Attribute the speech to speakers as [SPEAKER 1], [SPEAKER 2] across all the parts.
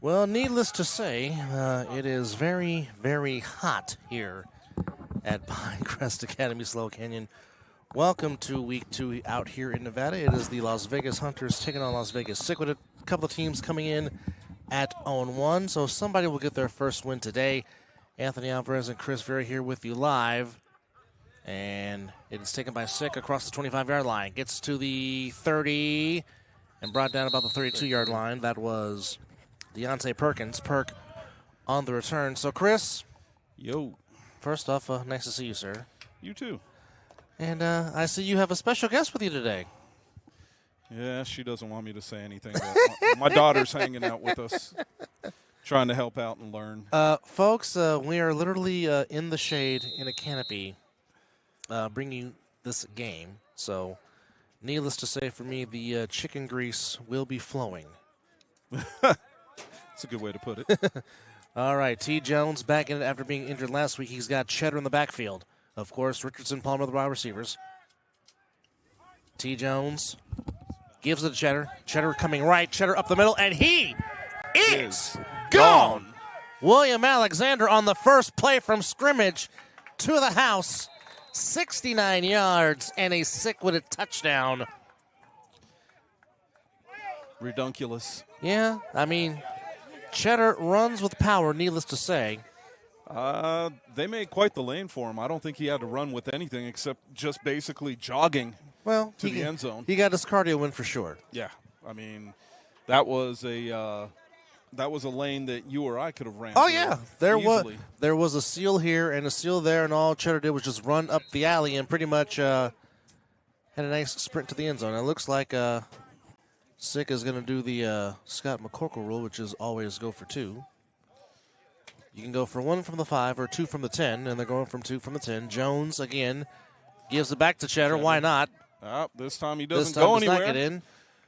[SPEAKER 1] Well, needless to say, it is very, very hot here at Pinecrest Academy, Slow Canyon. Welcome to Week 2 out here in Nevada. It is the Las Vegas Hunters taking on Las Vegas Sickwidit. A couple of teams coming in at 0-1, so somebody will get their first win today. Anthony Alvarez and Chris Vera here with you live. And it is taken by Sick across the 25-yard line. Gets to the 30 and brought down about the 32-yard line. That was Deontay Perkins. Perk on the return. So, Chris.
[SPEAKER 2] Yo.
[SPEAKER 1] First off, nice to see you, sir.
[SPEAKER 2] You too.
[SPEAKER 1] And I see you have a special guest with you today.
[SPEAKER 2] Yeah, she doesn't want me to say anything. But my daughter's hanging out with us, trying to help out and learn.
[SPEAKER 1] Folks, we are literally in the shade in a canopy bringing you this game. So, needless to say, for me, the chicken grease will be flowing.
[SPEAKER 2] That's a good way to put it.
[SPEAKER 1] All right, T. Jones back in it after being injured last week. He's got Cheddar in the backfield. Of course, Richardson, Palmer, the wide receivers. T. Jones gives it to Cheddar. Cheddar coming right. Cheddar up the middle, and he is gone. William Alexander on the first play from scrimmage to the house. 69 yards and a Sickwidit touchdown.
[SPEAKER 2] Redunculous.
[SPEAKER 1] Yeah, I mean, Cheddar runs with power, needless to say.
[SPEAKER 2] They made quite the lane for him. I don't think he had to run with anything except just basically jogging to the end zone.
[SPEAKER 1] He got his cardio win for sure.
[SPEAKER 2] Yeah, I mean, that was a lane that you or I could have ran.
[SPEAKER 1] Oh yeah, there was a seal here and a seal there, and all Cheddar did was just run up the alley and pretty much had a nice sprint to the end zone. It looks like Sick is going to do the Scott McCorkle rule, which is always go for two. You can go for 1 from the 5 or 2 from the 10, and they're going from 2 from the 10. Jones, again, gives it back to Cheddar. Why not?
[SPEAKER 2] This time he doesn't go anywhere.
[SPEAKER 1] Not get in.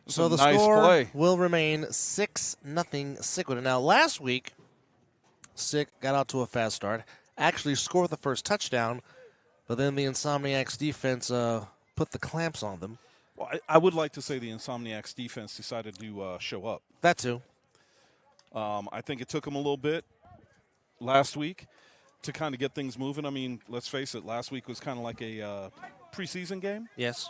[SPEAKER 1] So the score will remain 6-0 Sickwidit. Now, last week, Sick got out to a fast start, actually scored the first touchdown, but then the Insomniacs defense put the clamps on them.
[SPEAKER 2] Well, I would like to say the Insomniacs defense decided to show up.
[SPEAKER 1] That too.
[SPEAKER 2] I think it took them a little bit last week to kind of get things moving. I mean, let's face it, last week was kind of like a preseason game.
[SPEAKER 1] Yes.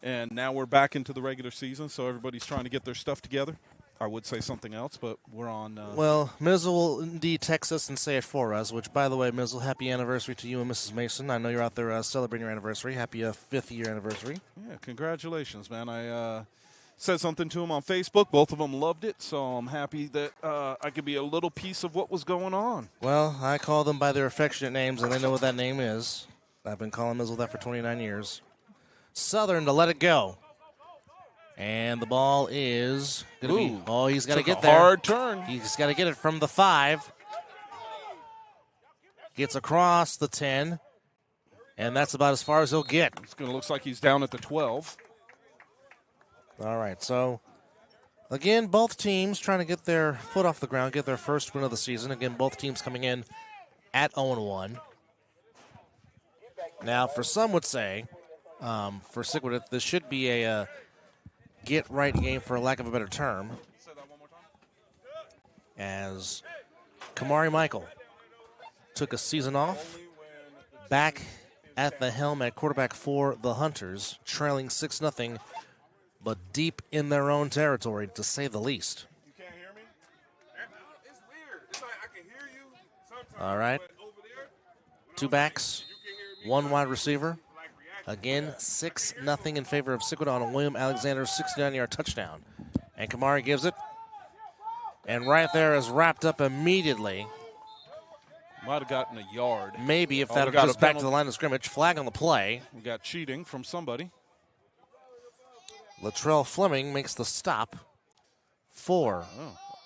[SPEAKER 2] And now we're back into the regular season, so everybody's trying to get their stuff together. I would say something else, but we're on.
[SPEAKER 1] Well, Mizzle will indeed text us and say it for us, which, by the way, Mizzle, happy anniversary to you and Mrs. Mason. I know you're out there celebrating your anniversary. Happy 5th-year anniversary.
[SPEAKER 2] Yeah, congratulations, man. I said something to him on Facebook. Both of them loved it, so I'm happy that I could be a little piece of what was going on.
[SPEAKER 1] Well, I call them by their affectionate names, and they know what that name is. I've been calling Mizzle that for 29 years. Southern to let it go. And the ball is going to be. Oh, he's got to get there.
[SPEAKER 2] Hard turn.
[SPEAKER 1] He's got to get it from the 5. Gets across the 10. And that's about as far as he'll get.
[SPEAKER 2] It's going to look like he's down at the 12.
[SPEAKER 1] All right, so again, both teams trying to get their foot off the ground, get their first win of the season. Again, both teams coming in at 0-1. Now, for some would say, for Sickwidit, this should be a get-right game, for lack of a better term, as Kamari Michael took a season off, back at the helm at quarterback for the Hunters, trailing 6-0, but deep in their own territory, to say the least.
[SPEAKER 3] You can't hear me? It's weird. It's like I can hear you sometimes.
[SPEAKER 1] All right.
[SPEAKER 3] But over there,
[SPEAKER 1] 2 backs, 1 wide receiver. Again, 6-0 in favor of Sickwidit on a William Alexander 69-yard touchdown. And Kamari gives it. And right there is wrapped up immediately.
[SPEAKER 2] Might have gotten a yard.
[SPEAKER 1] Maybe if that goes back to the line of scrimmage. Flag on the play.
[SPEAKER 2] We got cheating from somebody.
[SPEAKER 1] Latrell Fleming makes the stop for.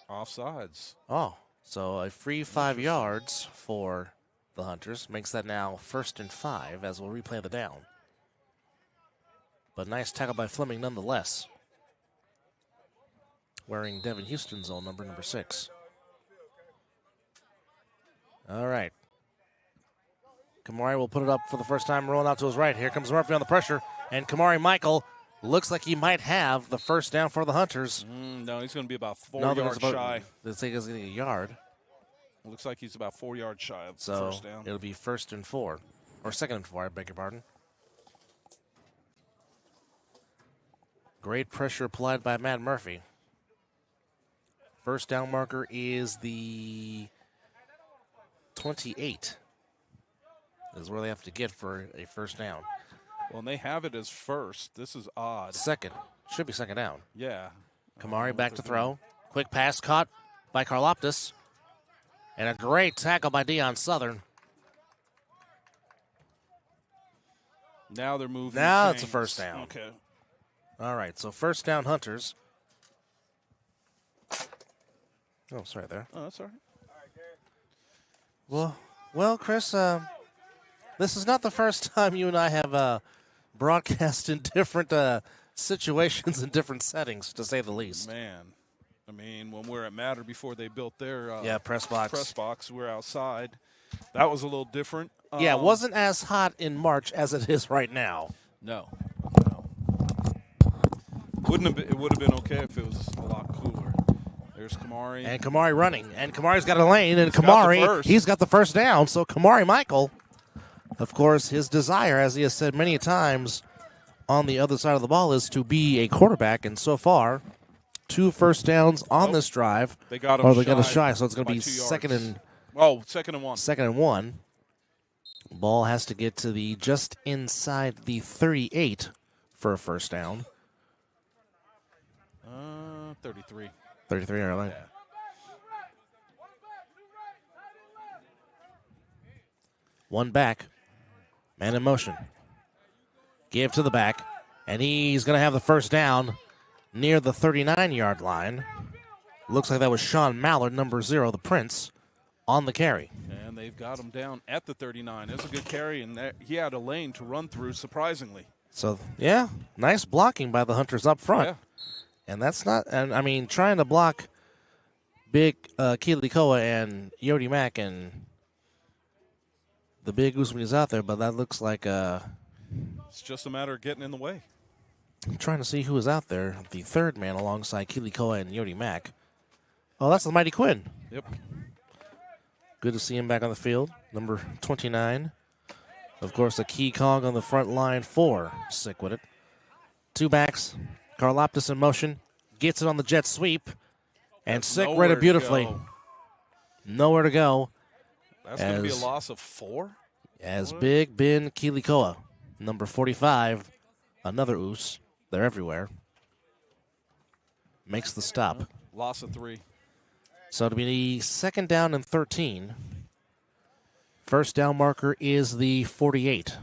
[SPEAKER 2] Offsides.
[SPEAKER 1] Oh, so a free 5 yards for the Hunters. Makes that now 1st and 5 as we'll replay the down. But nice tackle by Fleming nonetheless. Wearing Devin Houston's own number 6. All right. Kamari will put it up for the first time, rolling out to his right. Here comes Murphy on the pressure, and Kamari Michael Looks like he might have the first down for the Hunters.
[SPEAKER 2] No, he's going to be about 4
[SPEAKER 1] No,
[SPEAKER 2] yards shy.
[SPEAKER 1] They think he's going to get a yard.
[SPEAKER 2] Looks like he's about 4 yards shy of
[SPEAKER 1] So
[SPEAKER 2] first down.
[SPEAKER 1] it'll be 1st and 4. Or 2nd and 4, I beg your pardon. Great pressure applied by Matt Murphy. First down marker is the 28. Is where they have to get for a first down.
[SPEAKER 2] Well, and they have it as first. This is odd.
[SPEAKER 1] Second. Should be second down.
[SPEAKER 2] Yeah.
[SPEAKER 1] Kamari back to throw. Quick pass caught by Karloptis. And a great tackle by Deion Southern.
[SPEAKER 2] Now they're moving.
[SPEAKER 1] Now it's a first down.
[SPEAKER 2] Okay.
[SPEAKER 1] All right, so first down Hunters. Oh, sorry there.
[SPEAKER 2] Oh, that's all right.
[SPEAKER 1] Well, Chris, this is not the first time you and I have broadcast in different situations and different settings, to say the least.
[SPEAKER 2] Man, I mean, when we're at Matter before they built their
[SPEAKER 1] press box.
[SPEAKER 2] We're outside. That was a little different.
[SPEAKER 1] Yeah, it wasn't as hot in March as it is right now.
[SPEAKER 2] No. It would have been okay if it was a lot cooler. There's Kamari.
[SPEAKER 1] And Kamari running. And Kamari's got a lane. And Kamari, he's got the first down. So Kamari Michael, of course, his desire, as he has said many times on the other side of the ball, is to be a quarterback. And so far, 2 first downs on this drive.
[SPEAKER 2] They got him
[SPEAKER 1] they got us shy. So it's going to be second and
[SPEAKER 2] 1.
[SPEAKER 1] Second and 1. Ball has to get to the just inside the 38 for a first down.
[SPEAKER 2] 33.
[SPEAKER 1] 33 on our line.
[SPEAKER 2] Yeah.
[SPEAKER 1] One back. Man in motion. Give to the back. And he's going to have the first down near the 39-yard line. Looks like that was Sean Mallard, number 0, the Prince, on the carry.
[SPEAKER 2] And they've got him down at the 39. That's a good carry, and he had a lane to run through, surprisingly.
[SPEAKER 1] So, yeah, nice blocking by the Hunters up front.
[SPEAKER 2] Yeah.
[SPEAKER 1] And that's not, and I mean, trying to block big Keely Koa and Yodi Mack and the big Usman is out there, but that looks like
[SPEAKER 2] it's just a matter of getting in the way.
[SPEAKER 1] I'm trying to see who is out there. The third man alongside Keely Koa and Yodi Mack. Oh, that's the Mighty Quinn.
[SPEAKER 2] Yep.
[SPEAKER 1] Good to see him back on the field. Number 29. Of course, a key cog on the front line for Sickwidit. 2 backs. Karloptis in motion. Gets it on the jet sweep. And Sick read it beautifully. Nowhere to go.
[SPEAKER 2] That's going to be a loss of 4?
[SPEAKER 1] As Big Ben Keely Koa. Number 45. Another Oos. They're everywhere. Makes the stop.
[SPEAKER 2] Loss of 3.
[SPEAKER 1] So it'll be second down and 13. First down marker is the 48.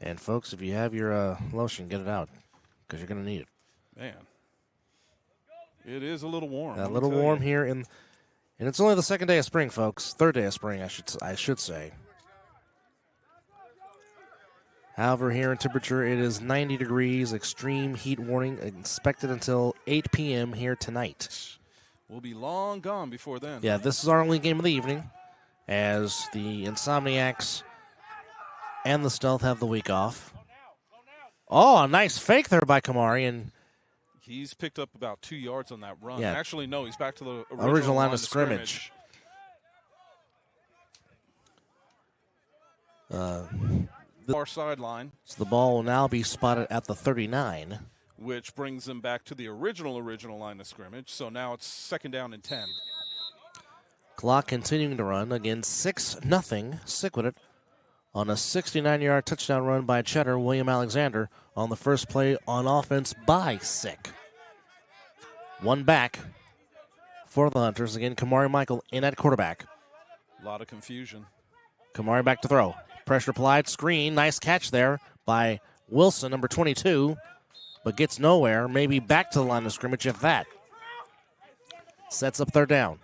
[SPEAKER 1] And, folks, if you have your lotion, get it out because you're going to need it.
[SPEAKER 2] Man. It is a little warm.
[SPEAKER 1] A little warm here. And it's only the second day of spring, folks. Third day of spring, I should say. However, here in temperature, it is 90 degrees, extreme heat warning expected until 8 p.m. here tonight.
[SPEAKER 2] We'll be long gone before then.
[SPEAKER 1] Yeah, this is our only game of the evening as the Insomniacs and the Stealth have the week off. Oh, a nice fake there by Kamari. And
[SPEAKER 2] he's picked up about 2 yards on that run.
[SPEAKER 1] Yeah.
[SPEAKER 2] Actually, no, he's back to the
[SPEAKER 1] original line of scrimmage.
[SPEAKER 2] Far sideline.
[SPEAKER 1] So the ball will now be spotted at the 39.
[SPEAKER 2] Which brings them back to the original line of scrimmage. So now it's second down and 10.
[SPEAKER 1] Clock continuing to run. Again, 6-0. Sickwidit on a 69-yard touchdown run by Cheddar William Alexander on the first play on offense by Sick. One back for the Hunters. Again, Kamari Michael in at quarterback.
[SPEAKER 2] A lot of confusion.
[SPEAKER 1] Kamari back to throw. Pressure applied. Screen. Nice catch there by Wilson, number 22. But gets nowhere. Maybe back to the line of scrimmage, if that. Sets up third down.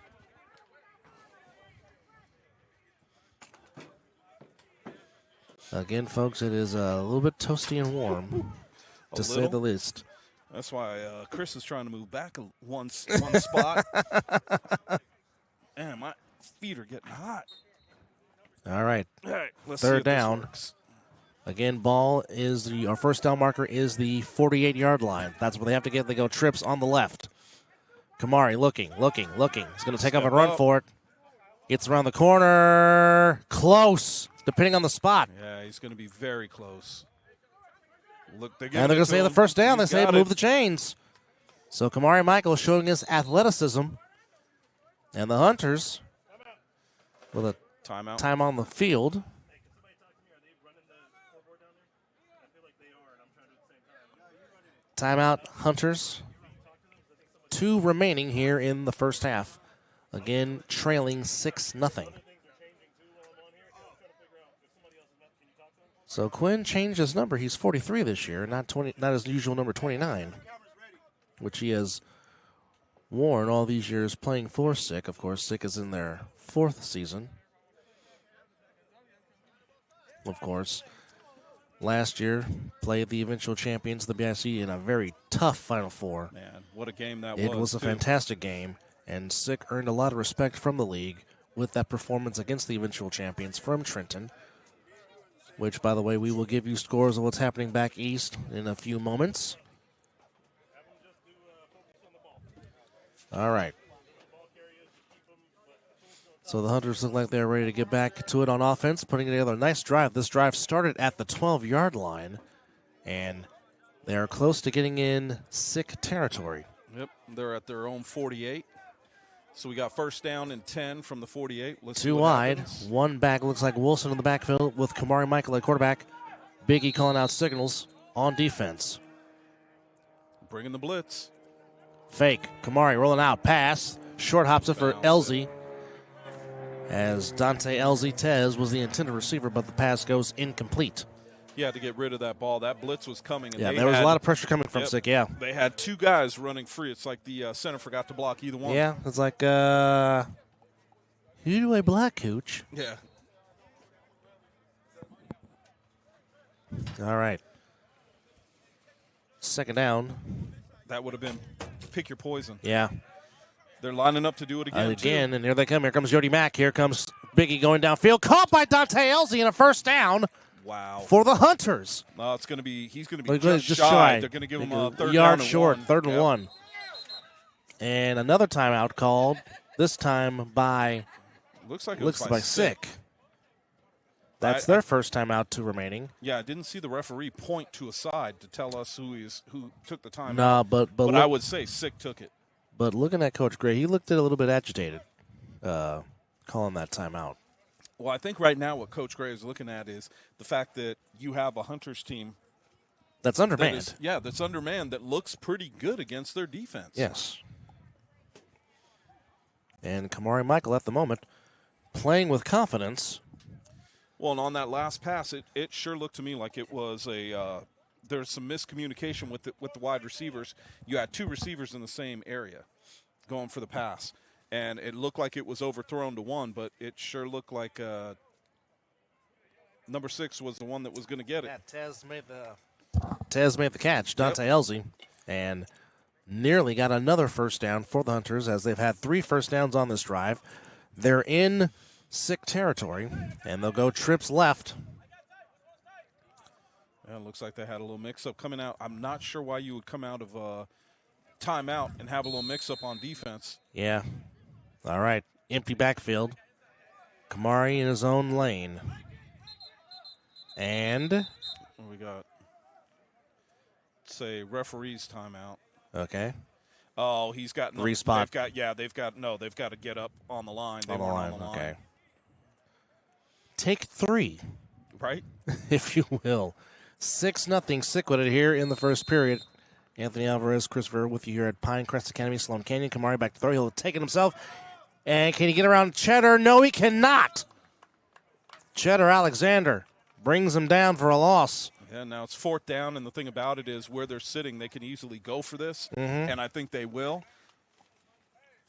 [SPEAKER 1] Again, folks, it is a little bit toasty and warm, to say the least.
[SPEAKER 2] That's why Chris is trying to move back one spot. Man, my feet are getting hot.
[SPEAKER 1] All right.
[SPEAKER 2] All right, let's
[SPEAKER 1] third
[SPEAKER 2] see if this
[SPEAKER 1] down.
[SPEAKER 2] works.
[SPEAKER 1] Again, ball is our first down marker is the 48-yard line. That's where they have to get. They go trips on the left. Kamari looking. He's going to take off and run for it. Gets around the corner. Close, depending on the spot.
[SPEAKER 2] Yeah, he's going to be very close. Look, they're
[SPEAKER 1] going to say the first down. They say move the chains. So Kamari Michael showing his athleticism. And the Hunters with a time on the field. Timeout, Hunters. 2 remaining here in the first half. Again, trailing 6-0. So Quinn changed his number. He's 43 this year, not his usual number 29, which he has worn all these years playing for Sick. Of course, Sick is in their 4th season. Of course, last year played the eventual champions of the BIC in a very tough Final Four.
[SPEAKER 2] Man, what a game that was.
[SPEAKER 1] It was a fantastic game, and Sick earned a lot of respect from the league with that performance against the eventual champions from Trenton, which, by the way, we will give you scores of what's happening back east in a few moments. All right. So the Hunters look like they're ready to get back to it on offense, putting together a nice drive. This drive started at the 12-yard line, and they are close to getting in Sick territory.
[SPEAKER 2] Yep, they're at their own 48. So we got first down and 10 from the 48. Let's
[SPEAKER 1] 2 wide, happens. 1 back. Looks like Wilson in the backfield with Kamari Michael at quarterback. Biggie calling out signals on defense.
[SPEAKER 2] Bringing the blitz.
[SPEAKER 1] Fake. Kamari rolling out. Pass. Short hops it for Elzy. As Dante Elzy Tez was the intended receiver, but the pass goes incomplete.
[SPEAKER 2] He had to get rid of that ball. That blitz was coming. And
[SPEAKER 1] there was a lot of pressure coming from Sick, yeah.
[SPEAKER 2] They had 2 guys running free. It's like the center forgot to block either one.
[SPEAKER 1] Yeah, it's like, who do I block, Coach?
[SPEAKER 2] Yeah.
[SPEAKER 1] All right. Second down.
[SPEAKER 2] That would have been pick your poison.
[SPEAKER 1] Yeah.
[SPEAKER 2] They're lining up to do it again, too.
[SPEAKER 1] And here they come. Here comes Jody Mack. Here comes Biggie going downfield. Caught by Dante Elzy in a first down.
[SPEAKER 2] Wow.
[SPEAKER 1] For the Hunters.
[SPEAKER 2] He's going to be just shy. They're going to give him a third
[SPEAKER 1] yard
[SPEAKER 2] down
[SPEAKER 1] short,
[SPEAKER 2] and 1.
[SPEAKER 1] Third and 1. And another timeout called, this time by
[SPEAKER 2] looks by
[SPEAKER 1] Sick. That's their first timeout, 2 remaining.
[SPEAKER 2] Yeah, I didn't see the referee point to a side to tell us who took the timeout.
[SPEAKER 1] No, but
[SPEAKER 2] I would say Sick took it.
[SPEAKER 1] But looking at Coach Gray, he looked a little bit agitated calling that timeout.
[SPEAKER 2] Well, I think right now what Coach Gray is looking at is the fact that you have a Hunters team
[SPEAKER 1] that's undermanned.
[SPEAKER 2] That's undermanned that looks pretty good against their defense.
[SPEAKER 1] Yes. And Kamari Michael at the moment playing with confidence.
[SPEAKER 2] Well, and on that last pass, it sure looked to me like it was there's some miscommunication with the wide receivers. You had 2 receivers in the same area going for the pass. And it looked like it was overthrown to one, but it sure looked like number 6 was the one that was going to get it.
[SPEAKER 1] Yeah, Tez made the catch, Dante Elzy, and nearly got another first down for the Hunters as they've had 3 first downs on this drive. They're in Sick territory, and they'll go trips left.
[SPEAKER 2] Yeah, it looks like they had a little mix-up coming out. I'm not sure why you would come out of timeout and have a little mix-up on defense.
[SPEAKER 1] Yeah. All right, empty backfield. Kamari in his own lane. And
[SPEAKER 2] we got, say, referee's timeout.
[SPEAKER 1] Okay.
[SPEAKER 2] Oh, he's got
[SPEAKER 1] 3 spot.
[SPEAKER 2] They've got to get up on the line. They weren't on the line.
[SPEAKER 1] Okay. Take 3.
[SPEAKER 2] Right?
[SPEAKER 1] If you will. 6-0 Sickwidit here in the first period. Anthony Alvarez, Christopher with you here at Pinecrest Academy, Sloan Canyon. Kamari back to throw. He'll take it himself. And can he get around Cheddar? No, he cannot. Cheddar Alexander brings him down for a loss.
[SPEAKER 2] Yeah, now it's 4th down, and the thing about it is where they're sitting, they can easily go for this, and I think they will.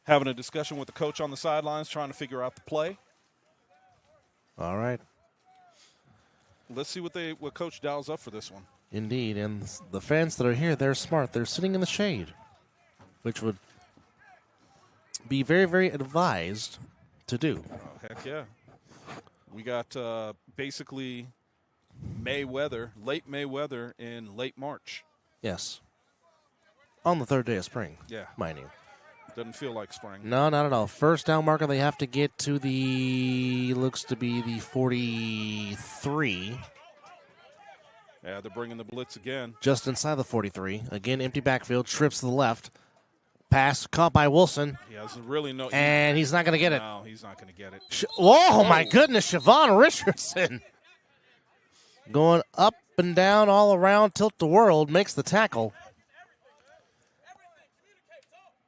[SPEAKER 2] Having a discussion with the coach on the sidelines, trying to figure out the play.
[SPEAKER 1] All right.
[SPEAKER 2] Let's see what Coach dials up for this one.
[SPEAKER 1] Indeed, and the fans that are here, they're smart. They're sitting in the shade, which would be very, very advised to do.
[SPEAKER 2] Oh, heck yeah. We got basically May weather, late May weather in late March.
[SPEAKER 1] Yes. On the third day of spring.
[SPEAKER 2] Yeah.
[SPEAKER 1] Mind you.
[SPEAKER 2] Doesn't feel like spring.
[SPEAKER 1] No, not at all. First down marker, they have to get to looks to be the 43.
[SPEAKER 2] Yeah, they're bringing the blitz again.
[SPEAKER 1] Just inside the 43. Again, empty backfield, trips to the left. Pass caught by Wilson.
[SPEAKER 2] He has really no.
[SPEAKER 1] And he's not going to get it.
[SPEAKER 2] No, he's not going to get it.
[SPEAKER 1] Oh, my goodness. Siobhan Richardson. Going up and down all around, tilt the world, makes the tackle.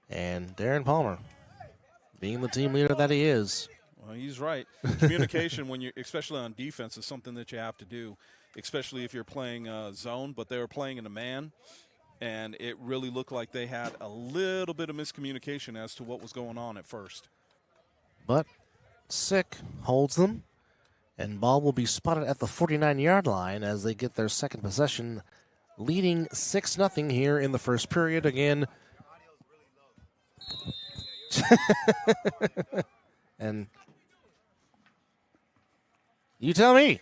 [SPEAKER 1] And Darren Palmer, being the team leader that he is.
[SPEAKER 2] Well, he's right. Communication, when you, especially on defense, is something that you have to do, especially if you're playing zone. But they were playing in a man, and it really looked like they had a little bit of miscommunication as to what was going on at first.
[SPEAKER 1] But Sick holds them, and ball will be spotted at the 49-yard line as they get their second possession, leading 6-0 here in the first period. Again, and you tell me.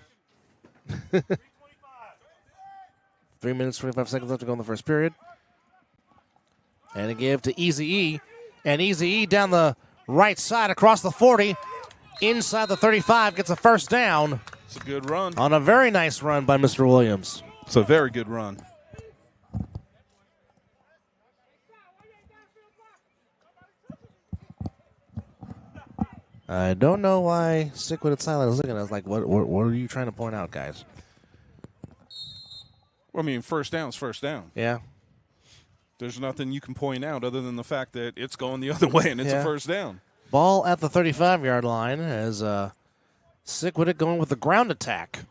[SPEAKER 1] 3 minutes, 25 seconds left to go in the first period. And a give to Easy E. And Easy E down the right side across the 40. Inside the 35, gets a first down.
[SPEAKER 2] It's a good run.
[SPEAKER 1] On a very nice run by Mr. Williams.
[SPEAKER 2] It's a very good run.
[SPEAKER 1] I don't know why Sickwidit Silent is looking at us like, what are you trying to point out, guys?
[SPEAKER 2] Well, I mean, first down's first down.
[SPEAKER 1] Yeah.
[SPEAKER 2] There's nothing you can point out other than the fact that it's going the other way and it's a first down.
[SPEAKER 1] Ball at the 35-yard line as Sickwidit going with the ground attack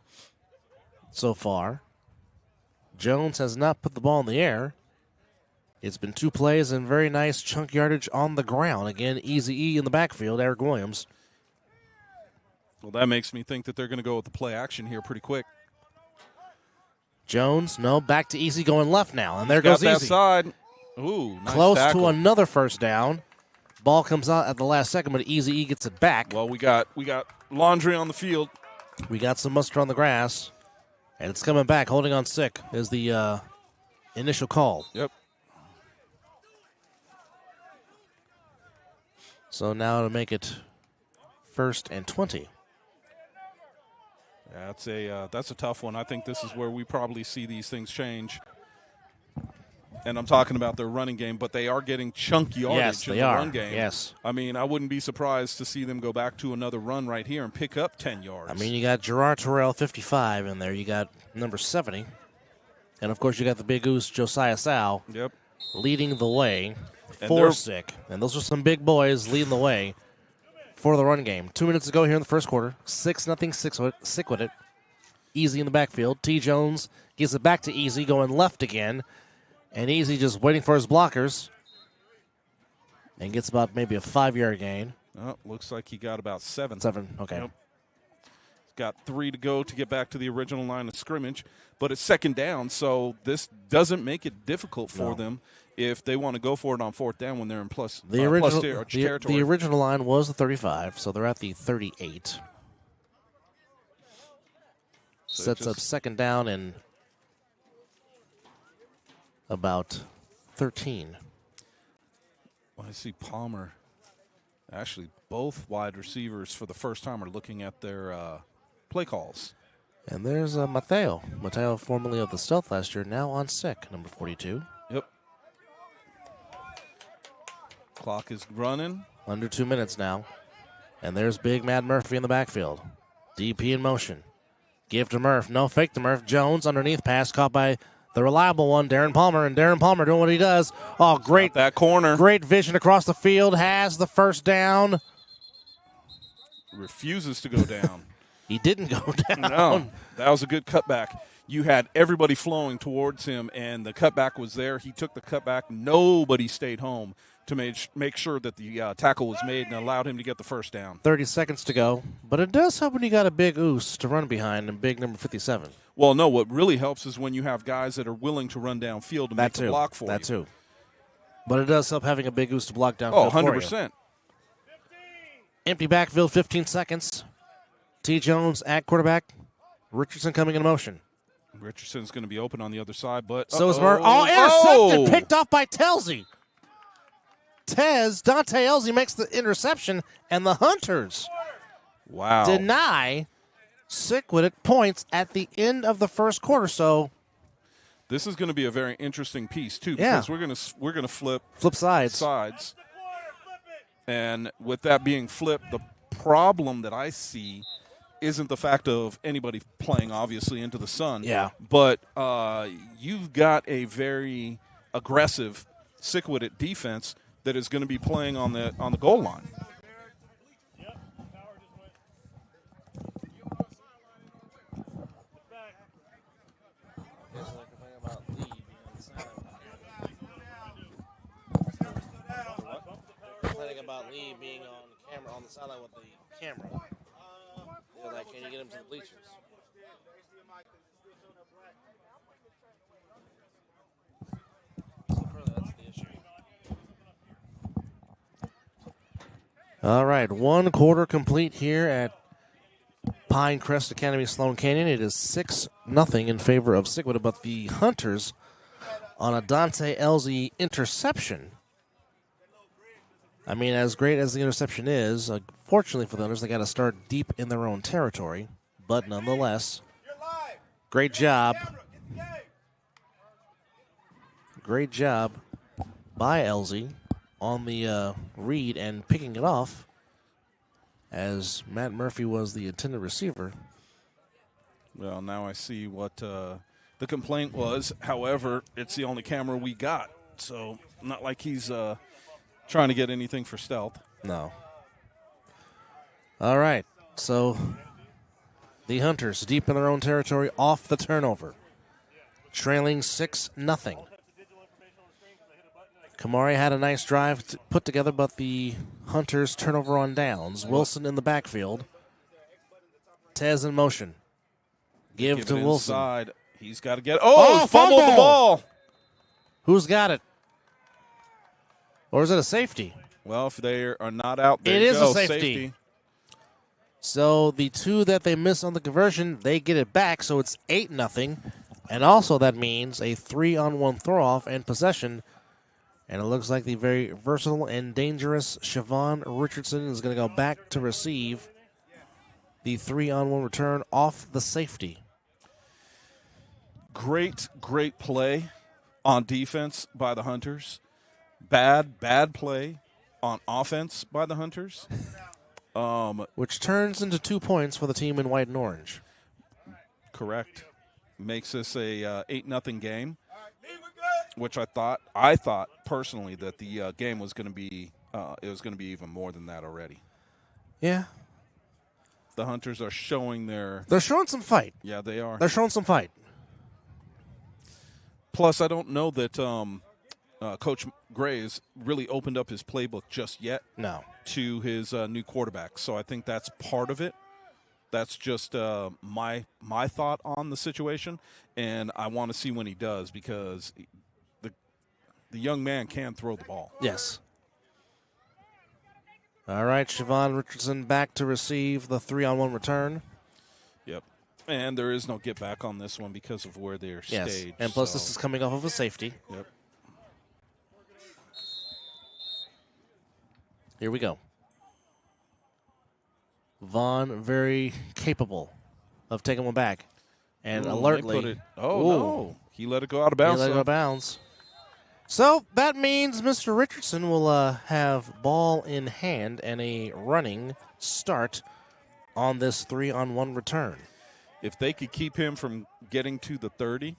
[SPEAKER 1] so far. Jones has not put the ball in the air. It's been 2 plays and very nice chunk yardage on the ground. Again, Easy E in the backfield, Eric Williams.
[SPEAKER 2] Well, that makes me think that they're going to go with the play action here pretty quick.
[SPEAKER 1] Jones, no, back to Easy going left now, and there goes
[SPEAKER 2] Got
[SPEAKER 1] Easy.
[SPEAKER 2] that side. Ooh, nice
[SPEAKER 1] Close
[SPEAKER 2] tackle.
[SPEAKER 1] to another first down. Ball comes out at the last second, but Easy E gets it back.
[SPEAKER 2] Well, we got laundry on the field.
[SPEAKER 1] We got some mustard on the grass, and it's coming back. Holding on Sick is the initial call.
[SPEAKER 2] Yep.
[SPEAKER 1] So now to make it 1st and 20.
[SPEAKER 2] That's a tough one. I think this is where we probably see these things change. And I'm talking about their running game, but they are getting chunky yardage in the run game.
[SPEAKER 1] Yes.
[SPEAKER 2] I mean, I wouldn't be surprised to see them go back to another run right here and pick up 10 yards.
[SPEAKER 1] I mean, you got Gerard Terrell, 55 in there. You got number 70. And, of course, you got the big goose, Josiah Sow, leading the way for Sick. And those are some big boys leading the way for the run game. 2 minutes to go here in the first quarter. 6-0 Sickwidit. Easy in the backfield. T. Jones gives it back to Easy, going left again. And Easy just waiting for his blockers. And gets about maybe a 5-yard gain.
[SPEAKER 2] Oh, looks like he got about 7.
[SPEAKER 1] 7, okay.
[SPEAKER 2] Yep. He's got 3 to go to get back to the original line of scrimmage. But it's second down, so this doesn't make it difficult for them if they want to go for it on 4th down when they're in plus territory.
[SPEAKER 1] The original line was the 35, so they're at the 38. So sets up second down and about 13.
[SPEAKER 2] Well, I see Palmer. Actually, both wide receivers for the first time are looking at their play calls.
[SPEAKER 1] And there's Mateo. Mateo, formerly of the Stealth last year, now on Sick, number 42.
[SPEAKER 2] Yep. Clock is running.
[SPEAKER 1] Under 2 minutes now. And there's Big Mad Murphy in the backfield. DP in motion. Give to Murph. No, fake to Murph. Jones underneath pass caught by the reliable one, Darren Palmer. And Darren Palmer doing what he does. Oh, great.
[SPEAKER 2] That corner.
[SPEAKER 1] Great vision across the field. Has the first down.
[SPEAKER 2] Refuses to go down.
[SPEAKER 1] He didn't go down.
[SPEAKER 2] No, that was a good cutback. You had everybody flowing towards him, and the cutback was there. He took the cutback. Nobody stayed home to make sure that the tackle was made and allowed him to get the first down.
[SPEAKER 1] 30 seconds to go. But it does help when you got a big oos to run behind and big number 57.
[SPEAKER 2] Well, no, what really helps is when you have guys that are willing to run downfield and make the block for you.
[SPEAKER 1] That too. But it does help having a big oos to block downfield.
[SPEAKER 2] Oh, 100%.
[SPEAKER 1] Empty backfield, 15 seconds. T. Jones at quarterback. Richardson coming in motion.
[SPEAKER 2] Richardson's going to be open on the other side, but
[SPEAKER 1] So is Murray. Oh, intercepted, picked off by Telsey. Dante Elsie makes the interception, and the Hunters deny Sickwidit points at the end of the first quarter. So
[SPEAKER 2] this is going to be a very interesting piece too, because we're going to flip sides. And with that being flipped, the problem that I see isn't the fact of anybody playing obviously into the sun.
[SPEAKER 1] Yeah.
[SPEAKER 2] But you've got a very aggressive Sickwidit defense that is going to be playing on the goal line.
[SPEAKER 1] Complaining about Lee being on the sideline with the camera. They're like, can you get him to the bleachers? That's the issue. All right, one quarter complete here at Pinecrest Academy, Sloan Canyon. It is 6-0 in favor of Sickwidit, but the Hunters on a Dante Elsie interception. I mean, as great as the interception is, fortunately for the Hunters, they got to start deep in their own territory. But nonetheless, great job. Great job by Elsie on the read and picking it off, as Matt Murphy was the intended receiver.
[SPEAKER 2] Well, now I see what the complaint was. However, it's the only camera we got, so not like he's trying to get anything for stealth.
[SPEAKER 1] No. All right, so the Hunters deep in their own territory off the turnover, trailing 6-0. Kamari had a nice drive put together, but the Hunters turnover on downs. Wilson in the backfield. Tez in motion. Give to Wilson.
[SPEAKER 2] Inside. He's got to get it. Oh, fumbled the ball.
[SPEAKER 1] Who's got it? Or is it a safety?
[SPEAKER 2] Well, if they are not out, there
[SPEAKER 1] it
[SPEAKER 2] you
[SPEAKER 1] is
[SPEAKER 2] go.
[SPEAKER 1] A safety. So the two that they miss on the conversion, they get it back, so it's 8-0. And also that means a 3-on-1 throw-off and possession. And it looks like the very versatile and dangerous Siobhan Richardson is going to go back to receive the 3-on-1 return off the safety.
[SPEAKER 2] Great play on defense by the Hunters. Bad play on offense by the Hunters.
[SPEAKER 1] Which turns into 2 points for the team in white and orange.
[SPEAKER 2] Correct. Makes this a 8-0 game. Which I thought personally that the game was going to be even more than that already.
[SPEAKER 1] Yeah.
[SPEAKER 2] The Hunters are showing
[SPEAKER 1] They're showing some fight.
[SPEAKER 2] Yeah, they are.
[SPEAKER 1] They're showing some fight.
[SPEAKER 2] Plus, I don't know that Coach Gray's really opened up his playbook just yet.
[SPEAKER 1] No.
[SPEAKER 2] To his new quarterback. So I think that's part of it. That's just my thought on the situation, and I want to see when he does, because the young man can throw the ball.
[SPEAKER 1] Yes. All right, Siobhan Richardson back to receive the 3-on-1 return.
[SPEAKER 2] Yep. And there is no get back on this one because of where they're staged.
[SPEAKER 1] And plus this is coming off of a safety.
[SPEAKER 2] Yep.
[SPEAKER 1] Here we go. Vaughn very capable of taking one back. And alertly.
[SPEAKER 2] No. He let it go out of bounds.
[SPEAKER 1] He let it go out of bounds. So that means Mr. Richardson will have ball in hand and a running start on this 3-on-1 return.
[SPEAKER 2] If they could keep him from getting to the 30,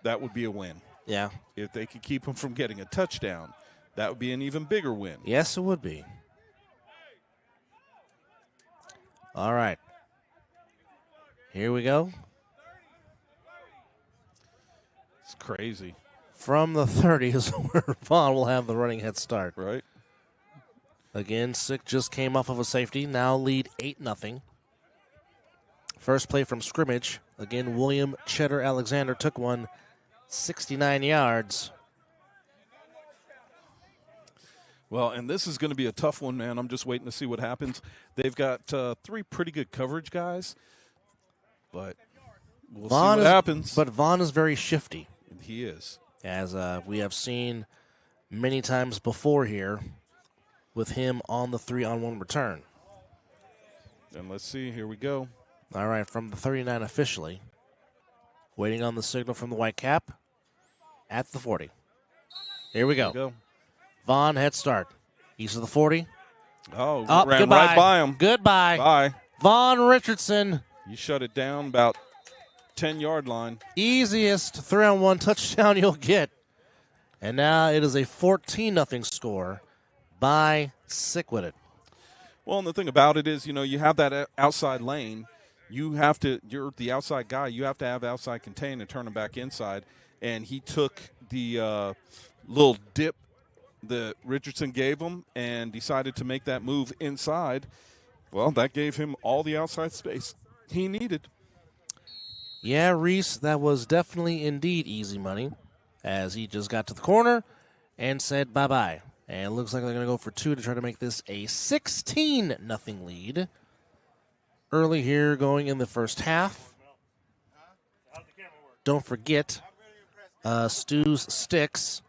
[SPEAKER 2] that would be a win.
[SPEAKER 1] Yeah.
[SPEAKER 2] If they could keep him from getting a touchdown, that would be an even bigger win.
[SPEAKER 1] Yes, it would be. All right. Here we go.
[SPEAKER 2] It's crazy.
[SPEAKER 1] From the 30 is where Vaughn will have the running head start.
[SPEAKER 2] Right.
[SPEAKER 1] Again, Sick just came off of a safety. Now lead 8-0. First play from scrimmage. Again, William Cheddar Alexander took one 69 yards.
[SPEAKER 2] Well, and this is going to be a tough one, man. I'm just waiting to see what happens. They've got 3 pretty good coverage guys, but We'll see what happens.
[SPEAKER 1] But Vaughn is very shifty.
[SPEAKER 2] He is.
[SPEAKER 1] As we have seen many times before here with him on the 3-on-1 return.
[SPEAKER 2] And let's see. Here we go.
[SPEAKER 1] All right, from the 39 officially. Waiting on the signal from the white cap at the 40. Here we go. Vaughn, head start. East of the 40.
[SPEAKER 2] Oh,
[SPEAKER 1] oh
[SPEAKER 2] ran
[SPEAKER 1] goodbye.
[SPEAKER 2] right by him.
[SPEAKER 1] Goodbye.
[SPEAKER 2] Bye.
[SPEAKER 1] Vaughn Richardson.
[SPEAKER 2] You shut it down about 10-yard line.
[SPEAKER 1] Easiest 3-on-1 touchdown you'll get. And now it is a 14-0 score by Sickwidit.
[SPEAKER 2] Well, and the thing about it is, you have that outside lane. You're the outside guy. You have to have outside contain and turn him back inside. And he took the little dip that Richardson gave him and decided to make that move inside. Well, that gave him all the outside space he needed.
[SPEAKER 1] Yeah, Reese, that was definitely indeed easy money as he just got to the corner and said bye-bye. And it looks like they're going to go for 2 to try to make this a 16-0 lead. Early here going in the first half. Don't forget, Stu's Sticks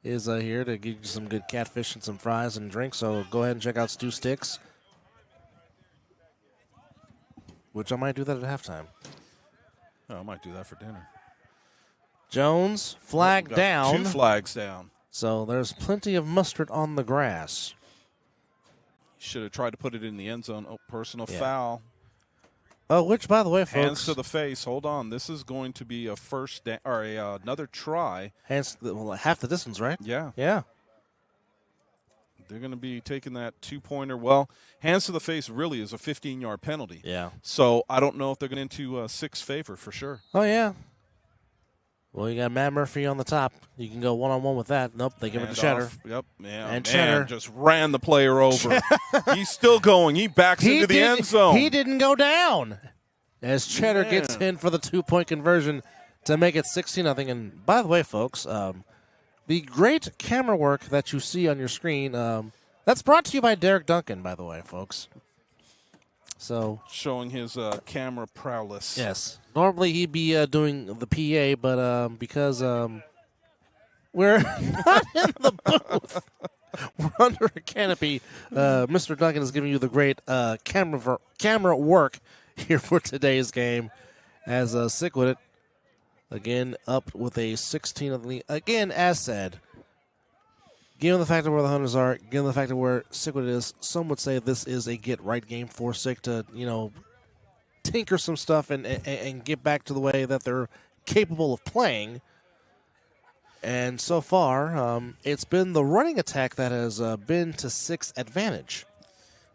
[SPEAKER 1] is here to give you some good catfish and some fries and drinks. So go ahead and check out Stu Sticks, which I might do that at halftime.
[SPEAKER 2] Oh, I might do that for dinner.
[SPEAKER 1] Jones, flag down.
[SPEAKER 2] 2 flags down.
[SPEAKER 1] So there's plenty of mustard on the grass.
[SPEAKER 2] Should have tried to put it in the end zone. Oh, personal foul.
[SPEAKER 1] Oh, which, by the way, folks.
[SPEAKER 2] Hands to the face. Hold on. This is going to be a first down, or another try.
[SPEAKER 1] Hands to half the distance, right?
[SPEAKER 2] Yeah.
[SPEAKER 1] Yeah.
[SPEAKER 2] They're going to be taking that 2-pointer. Well, hands to the face really is a 15-yard penalty.
[SPEAKER 1] Yeah.
[SPEAKER 2] So I don't know if they're going into Six favor for sure.
[SPEAKER 1] Oh, yeah. Well, you got Matt Murphy on the top. You can go one-on-one with that. Nope, they give it to Cheddar.
[SPEAKER 2] Yep. Yeah,
[SPEAKER 1] and Cheddar
[SPEAKER 2] just ran the player over. He's still going. He backs into the end zone.
[SPEAKER 1] He didn't go down as Cheddar gets in for the 2-point conversion to make it 16-0. And by the way, folks, the great camera work that you see on your screen, that's brought to you by Derek Duncan, by the way, folks. So
[SPEAKER 2] showing his camera prowess.
[SPEAKER 1] Yes. Normally he'd be doing the PA, but because we're not in the booth, we're under a canopy, Mr. Duncan is giving you the great camera work here for today's game as Sickwidit, again, up with a 16 lead. Again, as said, given the fact of where the Hunters are, given the fact of where Sickwidit is, some would say this is a get-right game for Sick to, tinker some stuff and get back to the way that they're capable of playing. And so far, it's been the running attack that has been to Sick's advantage.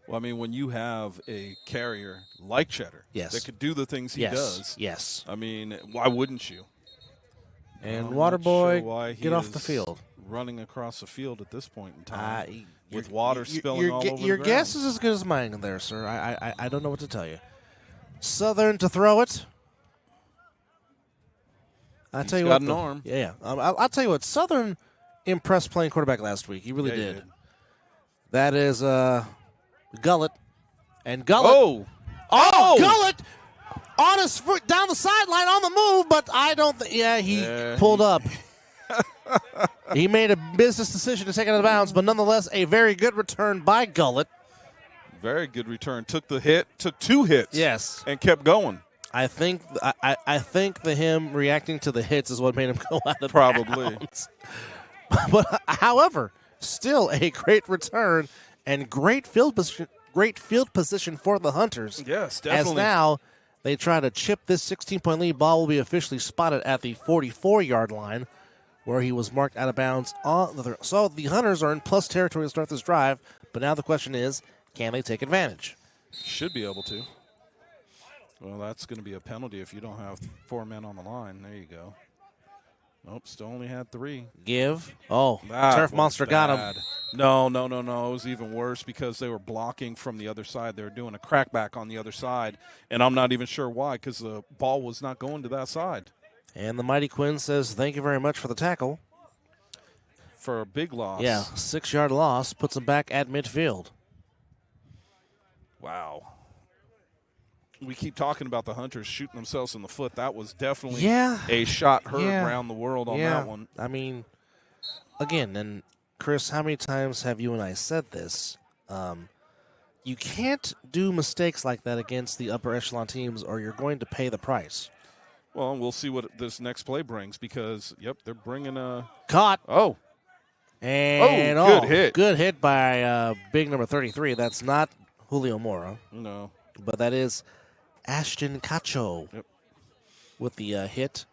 [SPEAKER 2] Well, I mean, when you have a carrier like Cheddar that could do the things he does,
[SPEAKER 1] yes.
[SPEAKER 2] I mean, why wouldn't you?
[SPEAKER 1] And Waterboy, get off the field.
[SPEAKER 2] Running across the field at this point in time with water spilling all over the ground.
[SPEAKER 1] Your guess is as good as mine there, sir. I don't know what to tell you. Southern to throw it. I'll tell you
[SPEAKER 2] got an arm.
[SPEAKER 1] Yeah. I'll tell you what. Southern impressed playing quarterback last week. He really did. That is Gullett. And Gullett. Oh! Gullett on his foot down the sideline on the move, but I don't think. Yeah, he pulled up. He made a business decision to take it out of bounds, but nonetheless, a very good return by Gullett.
[SPEAKER 2] Very good return. Took the hit. Took 2 hits.
[SPEAKER 1] Yes.
[SPEAKER 2] And kept going.
[SPEAKER 1] I think him reacting to the hits is what made him go out of bounds. But however, still a great return and great field position for the Hunters.
[SPEAKER 2] Yes, definitely.
[SPEAKER 1] As now they try to chip this 16-point lead. Ball will be officially spotted at the 44-yard line, where he was marked out of bounds. So the Hunters are in plus territory to start this drive. But now the question is, can they take advantage?
[SPEAKER 2] Should be able to. Well, that's going to be a penalty if you don't have 4 men on the line. There you go. Nope, still only had 3.
[SPEAKER 1] Give. Oh, Turf Monster got him.
[SPEAKER 2] No. It was even worse because they were blocking from the other side. They were doing a crackback on the other side, and I'm not even sure why because the ball was not going to that side.
[SPEAKER 1] And the Mighty Quinn says, thank you very much for the tackle.
[SPEAKER 2] For a big loss.
[SPEAKER 1] Yeah, 6-yard loss puts them back at midfield.
[SPEAKER 2] Wow. we keep talking about the Hunters shooting themselves in the foot. That was definitely
[SPEAKER 1] Yeah.
[SPEAKER 2] a shot heard
[SPEAKER 1] Yeah.
[SPEAKER 2] around the world on
[SPEAKER 1] Yeah.
[SPEAKER 2] that one.
[SPEAKER 1] I mean, again, and Chris, how many times have you and I said this? You can't do mistakes like that against the upper echelon teams, or you're going to pay the price.
[SPEAKER 2] Well, we'll see what this next play brings because, yep, they're bringing a
[SPEAKER 1] Caught.
[SPEAKER 2] Oh,
[SPEAKER 1] And
[SPEAKER 2] good hit.
[SPEAKER 1] Good hit by big number 33. That's not Julio Mora,
[SPEAKER 2] no.
[SPEAKER 1] but that is Ashton Cacho
[SPEAKER 2] Yep.
[SPEAKER 1] with the hit.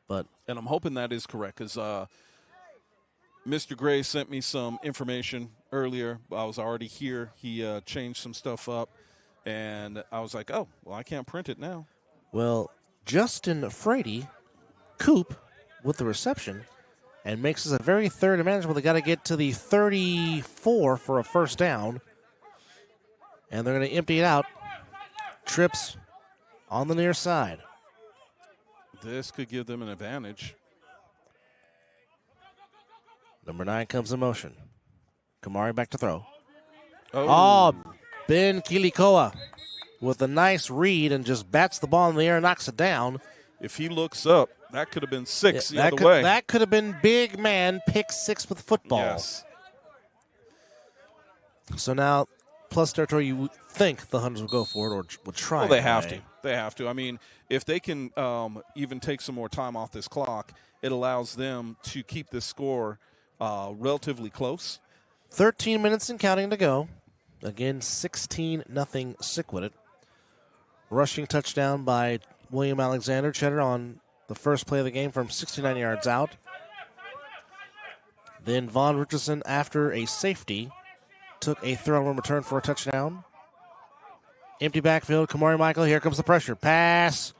[SPEAKER 1] But
[SPEAKER 2] And I'm hoping that is correct because Mr. Gray sent me some information earlier. I was already here. He changed some stuff up, and I was like, oh, well, I can't print it now.
[SPEAKER 1] well, Justin Frady, Coop with the reception, and makes us a very third and manageable. They got to get to the 34 for a first down, and they're going to empty it out. Trips on the near side.
[SPEAKER 2] This could give them an advantage.
[SPEAKER 1] Number 9 comes in motion. Kamari back to throw.
[SPEAKER 2] Oh,
[SPEAKER 1] Ben Kilikoa with a nice read and just bats the ball in the air and knocks it down.
[SPEAKER 2] if he looks up, that could have been 6 the
[SPEAKER 1] that
[SPEAKER 2] other
[SPEAKER 1] could,
[SPEAKER 2] way.
[SPEAKER 1] That could have been big man pick 6 with football.
[SPEAKER 2] Yes.
[SPEAKER 1] So now, plus territory, you would think the Hunters would go for it or would try.
[SPEAKER 2] Well, they
[SPEAKER 1] anyway.
[SPEAKER 2] have to. They have to. I mean, if they can even take some more time off this clock, it allows them to keep this score relatively close.
[SPEAKER 1] 13 minutes and counting to go. Again, 16-0 Sickwidit. Rushing touchdown by William Alexander Cheddar on the first play of the game from 69 yards out. Then Vaughn Richardson, after a safety, took a throw and return for a touchdown. Empty backfield. Kamari Michael. Here comes the pressure. Pass.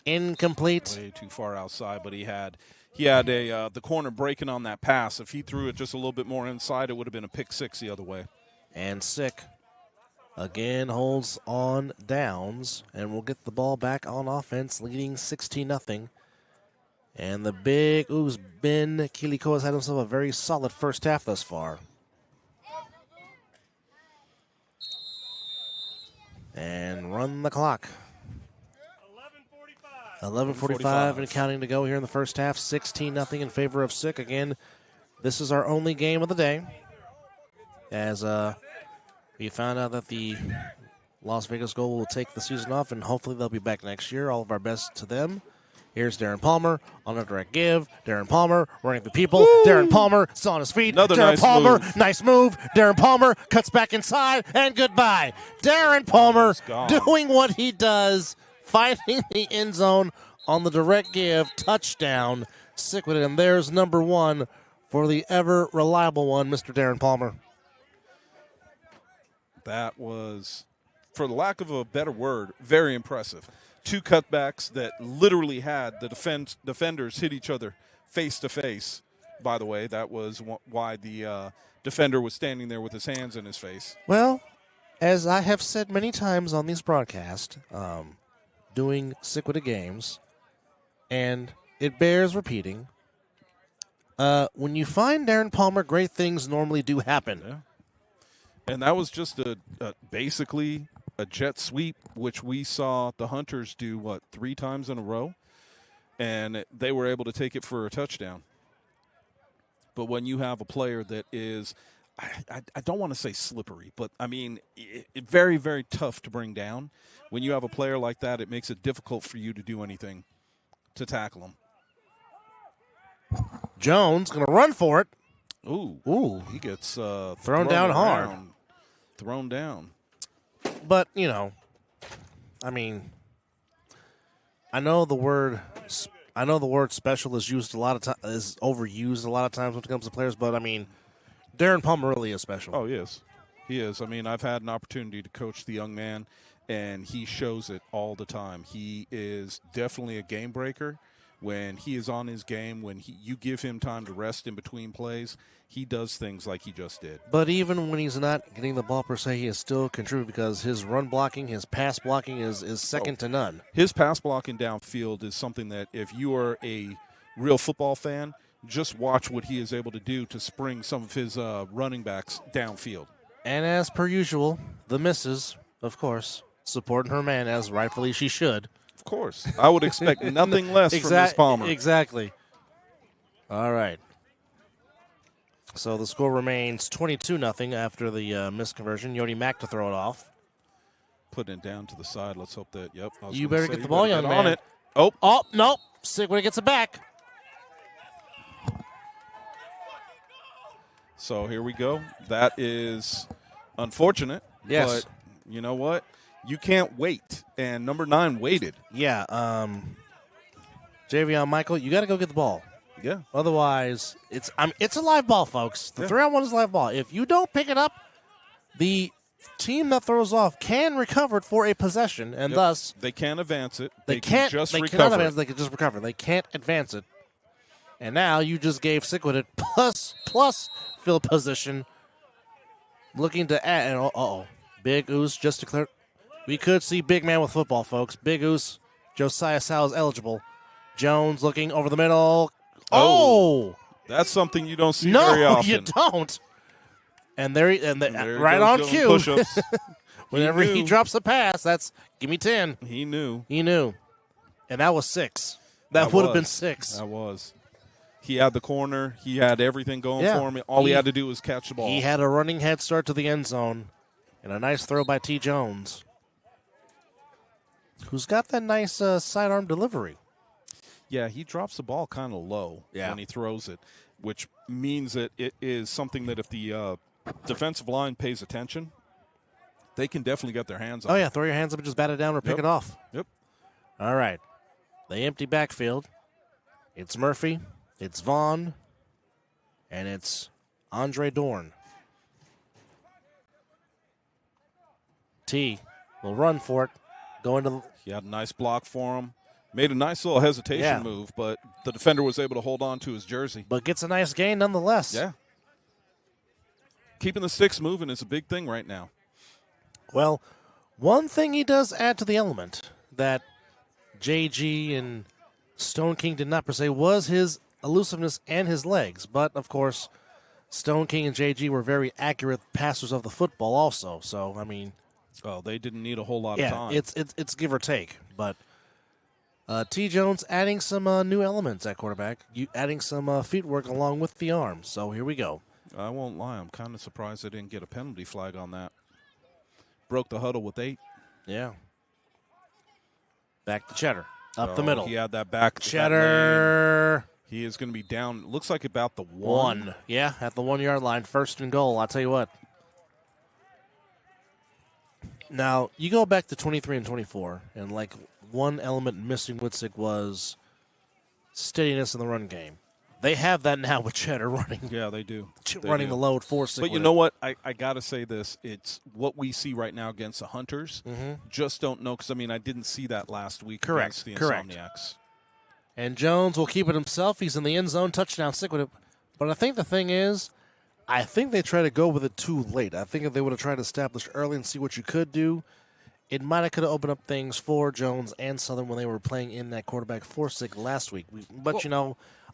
[SPEAKER 1] Incomplete.
[SPEAKER 2] Way too far outside, but he had the corner breaking on that pass. If he threw it just a little bit more inside, it would have been a pick 6 the other way.
[SPEAKER 1] And Sick again holds on downs and will get the ball back on offense, leading 16-0. And the big ooze, Ben Kilikoa has had himself a very solid first half thus far. And run the clock. 11:45 and counting to go here in the first half. 16-0 in favor of Sick. Again, this is our only game of the day. As we found out that the Las Vegas Gold will take the season off, and hopefully they'll be back next year. All of our best to them. Here's Darren Palmer on a direct give. Darren Palmer running the people. Woo! Darren Palmer still on his feet.
[SPEAKER 2] Another
[SPEAKER 1] Darren
[SPEAKER 2] nice
[SPEAKER 1] Palmer,
[SPEAKER 2] move.
[SPEAKER 1] nice move. Darren Palmer cuts back inside, and goodbye. Darren Palmer doing what he does, finding the end zone on the direct give. Touchdown. Sick with it, and there's number 1 for the ever reliable one, Mr. Darren Palmer.
[SPEAKER 2] That was, for the lack of a better word, very impressive. 2 cutbacks that literally had the defenders hit each other face to face. By the way, that was why the defender was standing there with his hands in his face.
[SPEAKER 1] Well, as I have said many times on these broadcasts, doing Sickwidit games, and it bears repeating, when you find Darren Palmer, great things normally do happen.
[SPEAKER 2] Yeah. And that was just basically a jet sweep, which we saw the Hunters do, 3 times in a row? And they were able to take it for a touchdown. But when you have a player that is, I don't want to say slippery, but, I mean, very, very tough to bring down. When you have a player like that, it makes it difficult for you to do anything to tackle him.
[SPEAKER 1] Jones going to run for it.
[SPEAKER 2] Ooh. He gets
[SPEAKER 1] thrown down hard.
[SPEAKER 2] Thrown down.
[SPEAKER 1] But, you know, I mean, I know the word special is used a lot of is overused a lot of times when it comes to players, but I mean, Darren Palmer really is special.
[SPEAKER 2] Oh, he is. He is. I mean, I've had an opportunity to coach the young man, and he shows it all the time. He is definitely a game breaker. When he is on his game, when you give him time to rest in between plays, he does things like he just did.
[SPEAKER 1] But even when he's not getting the ball per se, he is still contributing because his run blocking, his pass blocking is second to none.
[SPEAKER 2] His pass blocking downfield is something that if you are a real football fan, just watch what he is able to do to spring some of his running backs downfield.
[SPEAKER 1] And as per usual, the misses, of course. supporting her man, as rightfully she should.
[SPEAKER 2] Of course. I would expect nothing less from Ms. Palmer.
[SPEAKER 1] Exactly. All right. So the score remains 22-0 after the misconversion. Yodi Mack to throw it off.
[SPEAKER 2] Putting it down to the side. Let's hope that, yep.
[SPEAKER 1] You better get the ball, young man.
[SPEAKER 2] On it. Oh,
[SPEAKER 1] no. Sickwidit gets it back.
[SPEAKER 2] So here we go. That is unfortunate.
[SPEAKER 1] Yes.
[SPEAKER 2] But you know what? You can't wait. And number 9 waited.
[SPEAKER 1] Yeah. Javion Michael, you got to go get the ball.
[SPEAKER 2] Yeah.
[SPEAKER 1] Otherwise, it's a live ball, folks. The 3-on-1 is live ball. If you don't pick it up, the team that throws off can recover it for a possession, and thus
[SPEAKER 2] they can't advance it.
[SPEAKER 1] They
[SPEAKER 2] can just
[SPEAKER 1] they
[SPEAKER 2] recover.
[SPEAKER 1] Cannot advance. They can just recover. They can't advance it. And now you just gave Sickwidit plus field position, looking to add. And Big Oos just declared. We could see big man with football, folks. Big Oos, Josiah Sal's eligible. Jones looking over the middle. Oh,
[SPEAKER 2] that's something you don't see very often.
[SPEAKER 1] No, you don't. And there right
[SPEAKER 2] goes
[SPEAKER 1] on cue.
[SPEAKER 2] Push-ups.
[SPEAKER 1] Whenever he drops a pass, that's give me 10.
[SPEAKER 2] He knew.
[SPEAKER 1] And that was 6. That would have been 6.
[SPEAKER 2] That was. He had the corner. He had everything going for him. All he had to do was catch the ball.
[SPEAKER 1] He had a running head start to the end zone. And a nice throw by T. Jones, who's got that nice sidearm delivery.
[SPEAKER 2] Yeah, he drops the ball kind of low when he throws it, which means that it is something that if the defensive line pays attention, they can definitely get their hands on.
[SPEAKER 1] Oh, yeah, throw your hands up and just bat it down or pick it off.
[SPEAKER 2] Yep.
[SPEAKER 1] All right. The empty backfield. It's Murphy, it's Vaughn, and it's Andre Dorn. T will run for it.
[SPEAKER 2] He had a nice block for him. Made a nice little hesitation move, but the defender was able to hold on to his jersey.
[SPEAKER 1] But gets a nice gain nonetheless.
[SPEAKER 2] Yeah. Keeping the sticks moving is a big thing right now.
[SPEAKER 1] Well, one thing he does add to the element that JG and Stone King did not per se was his elusiveness and his legs. But, of course, Stone King and JG were very accurate passers of the football also. So, I mean...
[SPEAKER 2] Oh, they didn't need a whole lot of time.
[SPEAKER 1] It's give or take. But T. Jones adding some new elements at quarterback, adding some feet work along with the arms. So here we go.
[SPEAKER 2] I won't lie. I'm kind of surprised they didn't get a penalty flag on that. Broke the huddle with 8.
[SPEAKER 1] Yeah. Back to Cheddar. Up the middle.
[SPEAKER 2] He had that back.
[SPEAKER 1] Cheddar.
[SPEAKER 2] He is going to be down. Looks like about the 1.
[SPEAKER 1] Yeah, at the 1-yard line. 1st and goal. I'll tell you what. Now, you go back to 23 and 24, and like one element missing with Sick was steadiness in the run game. They have that now with Cheddar running.
[SPEAKER 2] Yeah, they do.
[SPEAKER 1] Running the load for Sick.
[SPEAKER 2] But you know what? I got to say this. It's what we see right now against the Hunters. Just don't know because, I didn't see that last week against the Insomniacs.
[SPEAKER 1] And Jones will keep it himself. He's in the end zone. Touchdown, Sick with it. But I think the thing is, I think they try to go with it too late. I think if they would have tried to establish early and see what you could do, it might have could have opened up things for Jones and Southern when they were playing in that quarterback for Sick last week. But,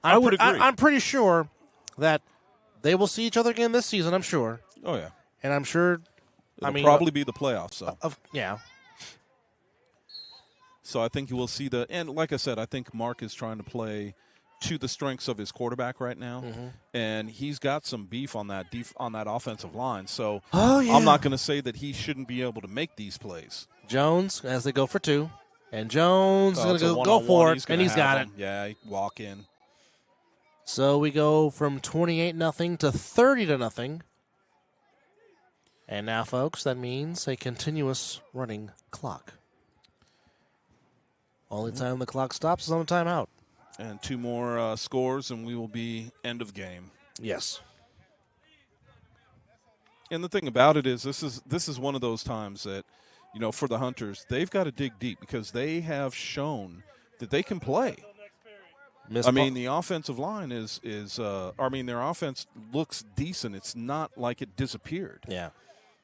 [SPEAKER 2] I would agree.
[SPEAKER 1] I'm pretty sure that they will see each other again this season, I'm sure.
[SPEAKER 2] Oh, yeah.
[SPEAKER 1] And I'm sure,
[SPEAKER 2] It'll probably be the playoffs, so.
[SPEAKER 1] Yeah.
[SPEAKER 2] So I think you will see and like I said, I think Mark is trying to play to the strengths of his quarterback right now, and he's got some beef on that offensive line. So I'm not going to say that he shouldn't be able to make these plays.
[SPEAKER 1] Jones, as they go for 2, and Jones is going to go for it, and he's got it.
[SPEAKER 2] Yeah, walk in.
[SPEAKER 1] So we go from 28-0 to 30-0. And now, folks, that means a continuous running clock. Only time the clock stops is on a timeout.
[SPEAKER 2] And 2 more scores, and we will be end of game.
[SPEAKER 1] Yes.
[SPEAKER 2] And the thing about it is, this is one of those times that, for the Hunters, they've got to dig deep because they have shown that they can play. The offensive line their offense looks decent. It's not like it disappeared.
[SPEAKER 1] Yeah.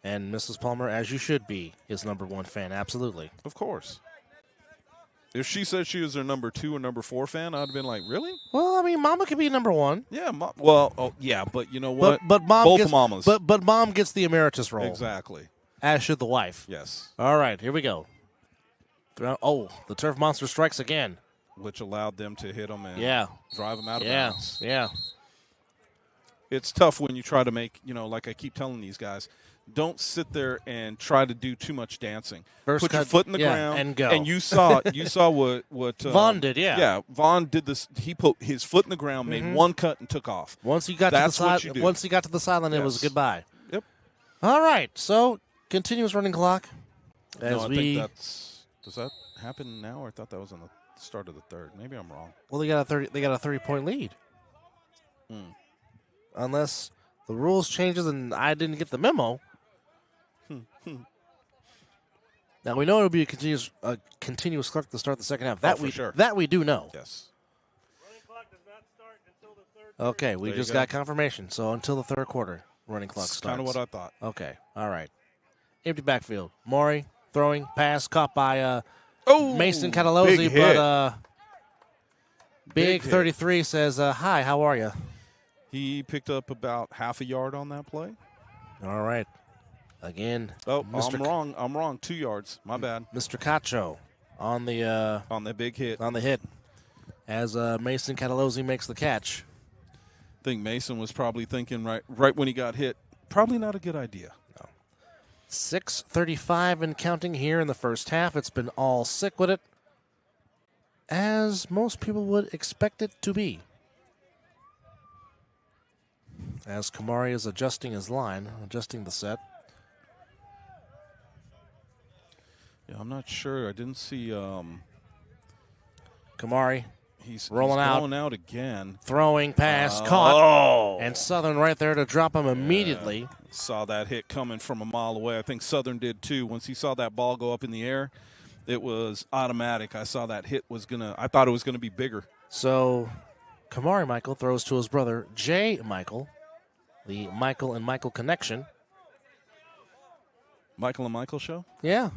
[SPEAKER 1] And Mrs. Palmer, as you should be, is number 1 fan. Absolutely.
[SPEAKER 2] Of course. If she said she was their number 2 or number 4 fan, I'd have been like, really?
[SPEAKER 1] Well, Mama could be number 1.
[SPEAKER 2] Yeah. But you know what?
[SPEAKER 1] But Mom
[SPEAKER 2] both
[SPEAKER 1] gets,
[SPEAKER 2] mamas.
[SPEAKER 1] But Mom gets the emeritus role.
[SPEAKER 2] Exactly.
[SPEAKER 1] As should the wife.
[SPEAKER 2] Yes.
[SPEAKER 1] All right, here we go. Oh, the turf monster strikes again.
[SPEAKER 2] Which allowed them to hit him and drive him out of
[SPEAKER 1] Yeah,
[SPEAKER 2] bounds.
[SPEAKER 1] yeah.
[SPEAKER 2] It's tough when you try to make, like I keep telling these guys, don't sit there and try to do too much dancing.
[SPEAKER 1] First
[SPEAKER 2] Put your
[SPEAKER 1] cut,
[SPEAKER 2] foot in the ground
[SPEAKER 1] and go.
[SPEAKER 2] And you saw what
[SPEAKER 1] Vaughn did, yeah.
[SPEAKER 2] Yeah, Vaughn did this. He put his foot in the ground, made one cut, and took off.
[SPEAKER 1] Once he got to the side, once he got to the sideline, it was goodbye.
[SPEAKER 2] Yep.
[SPEAKER 1] All right, so continuous running clock.
[SPEAKER 2] I think that's. Does that happen now, or I thought that was on the start of the third? Maybe I'm wrong.
[SPEAKER 1] Well, they got a 30-point lead. Unless the rules changes and I didn't get the memo. Now we know it'll be a continuous clock to start the second half. That that we do know.
[SPEAKER 2] Yes.
[SPEAKER 4] Running clock does not start until the third quarter.
[SPEAKER 1] Okay, we just got confirmation. So until the third quarter, running clock starts.
[SPEAKER 2] Kind of what I thought.
[SPEAKER 1] Okay, all right. Empty backfield. Maury throwing pass caught by Mason Catalozzi, but Big 33 says, "Hi, how are you?"
[SPEAKER 2] He picked up about half a yard on that play.
[SPEAKER 1] All right. Again,
[SPEAKER 2] I'm wrong. 2 yards. My bad.
[SPEAKER 1] Mr. Cacho on the
[SPEAKER 2] big hit.
[SPEAKER 1] On the hit, as Mason Catalozzi makes the catch.
[SPEAKER 2] I think Mason was probably thinking right when he got hit, probably not a good idea.
[SPEAKER 1] No. 6:35 and counting here in the first half. It's been all Sickwidit, as most people would expect it to be. As Kamari is adjusting his line, adjusting the set.
[SPEAKER 2] Yeah, I'm not sure. I didn't see
[SPEAKER 1] Kamari.
[SPEAKER 2] He's
[SPEAKER 1] rolling
[SPEAKER 2] out again.
[SPEAKER 1] Throwing pass, caught. And Southern right there to drop him immediately.
[SPEAKER 2] Saw that hit coming from a mile away. I think Southern did too. Once he saw that ball go up in the air, it was automatic. I saw that hit I thought it was going to be bigger.
[SPEAKER 1] So Kamari Michael throws to his brother, Jay Michael. The Michael and Michael connection.
[SPEAKER 2] Michael and Michael show?
[SPEAKER 1] Yeah.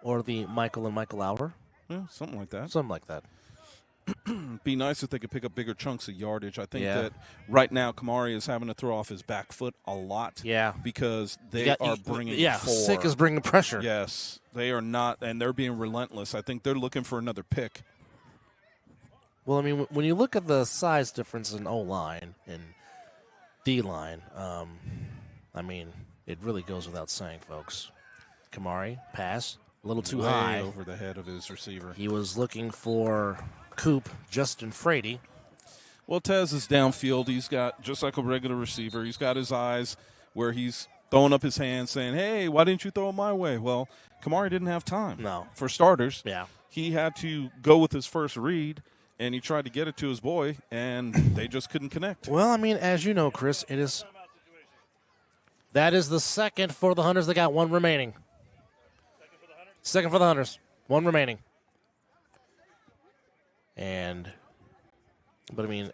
[SPEAKER 1] Or the Michael and Michael hour.
[SPEAKER 2] Yeah, something like that.
[SPEAKER 1] Something like that.
[SPEAKER 2] Be nice if they could pick up bigger chunks of yardage. I think that right now Kamari is having to throw off his back foot a lot.
[SPEAKER 1] Yeah.
[SPEAKER 2] Because they are bringing
[SPEAKER 1] Sick is bringing pressure.
[SPEAKER 2] Yes. They are not, and they're being relentless. I think they're looking for another pick.
[SPEAKER 1] Well, I mean, when you look at the size difference in O-line and D-line, I mean, it really goes without saying, folks. Kamari, pass, a little too high.
[SPEAKER 2] Over the head of his receiver.
[SPEAKER 1] He was looking for Coop, Justin Frady.
[SPEAKER 2] Well, Tez is downfield. He's got, just like a regular receiver, he's got his eyes where he's throwing up his hands saying, hey, why didn't you throw it my way? Well, Kamari didn't have time.
[SPEAKER 1] No.
[SPEAKER 2] For starters.
[SPEAKER 1] Yeah.
[SPEAKER 2] He had to go with his first read. And he tried to get it to his boy, and they just couldn't connect.
[SPEAKER 1] Well, I mean, as you know, Chris, that is the second for the Hunters. They got one remaining. Second for the Hunters. One remaining. But I mean,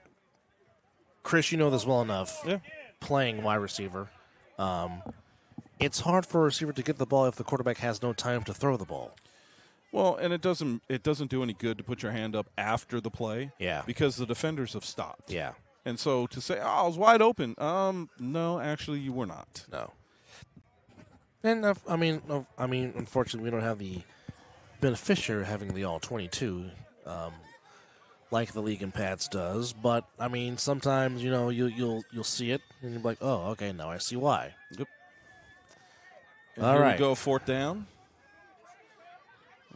[SPEAKER 1] Chris, you know this well enough.
[SPEAKER 2] Yeah.
[SPEAKER 1] Playing wide receiver, it's hard for a receiver to get the ball if the quarterback has no time to throw the ball.
[SPEAKER 2] Well, and it doesn't do any good to put your hand up after the play.
[SPEAKER 1] Yeah.
[SPEAKER 2] Because the defenders have stopped.
[SPEAKER 1] Yeah.
[SPEAKER 2] And so to say, I was wide open. No, actually, you were not.
[SPEAKER 1] No. And I mean, unfortunately, we don't have the beneficiary of having the all-22, like the league in Pats does. But I mean, sometimes you'll see it and you're like, oh, okay, now I see why.
[SPEAKER 2] Yep.
[SPEAKER 1] All
[SPEAKER 2] here
[SPEAKER 1] right.
[SPEAKER 2] we go, fourth down.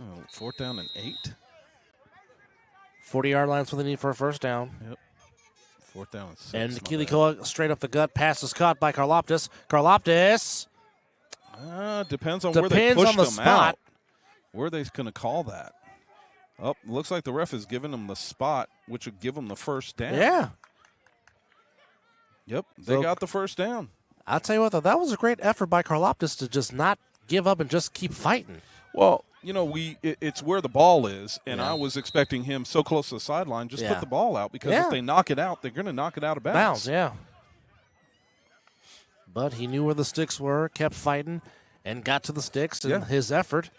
[SPEAKER 2] Oh, 4th down and 8.
[SPEAKER 1] 40-yard line for the need for a first down.
[SPEAKER 2] Yep. 4th down and 6.
[SPEAKER 1] And Keeley straight up the gut. Pass is caught by Karloptis. Karloptis.
[SPEAKER 2] Depends on where they pushed
[SPEAKER 1] on the
[SPEAKER 2] them
[SPEAKER 1] spot.
[SPEAKER 2] out. Where are they going to call that? Oh, looks like the ref is giving them the spot, which would give them the first down.
[SPEAKER 1] Yeah.
[SPEAKER 2] Yep, they got the first down.
[SPEAKER 1] I'll tell you what, though, that was a great effort by Karloptis to just not give up and just keep fighting.
[SPEAKER 2] Well, it's where the ball is, and I was expecting him so close to the sideline, just put the ball out, because if they knock it out, they're going to knock it out of bounds.
[SPEAKER 1] Yeah. But he knew where the sticks were, kept fighting, and got to the sticks, and his effort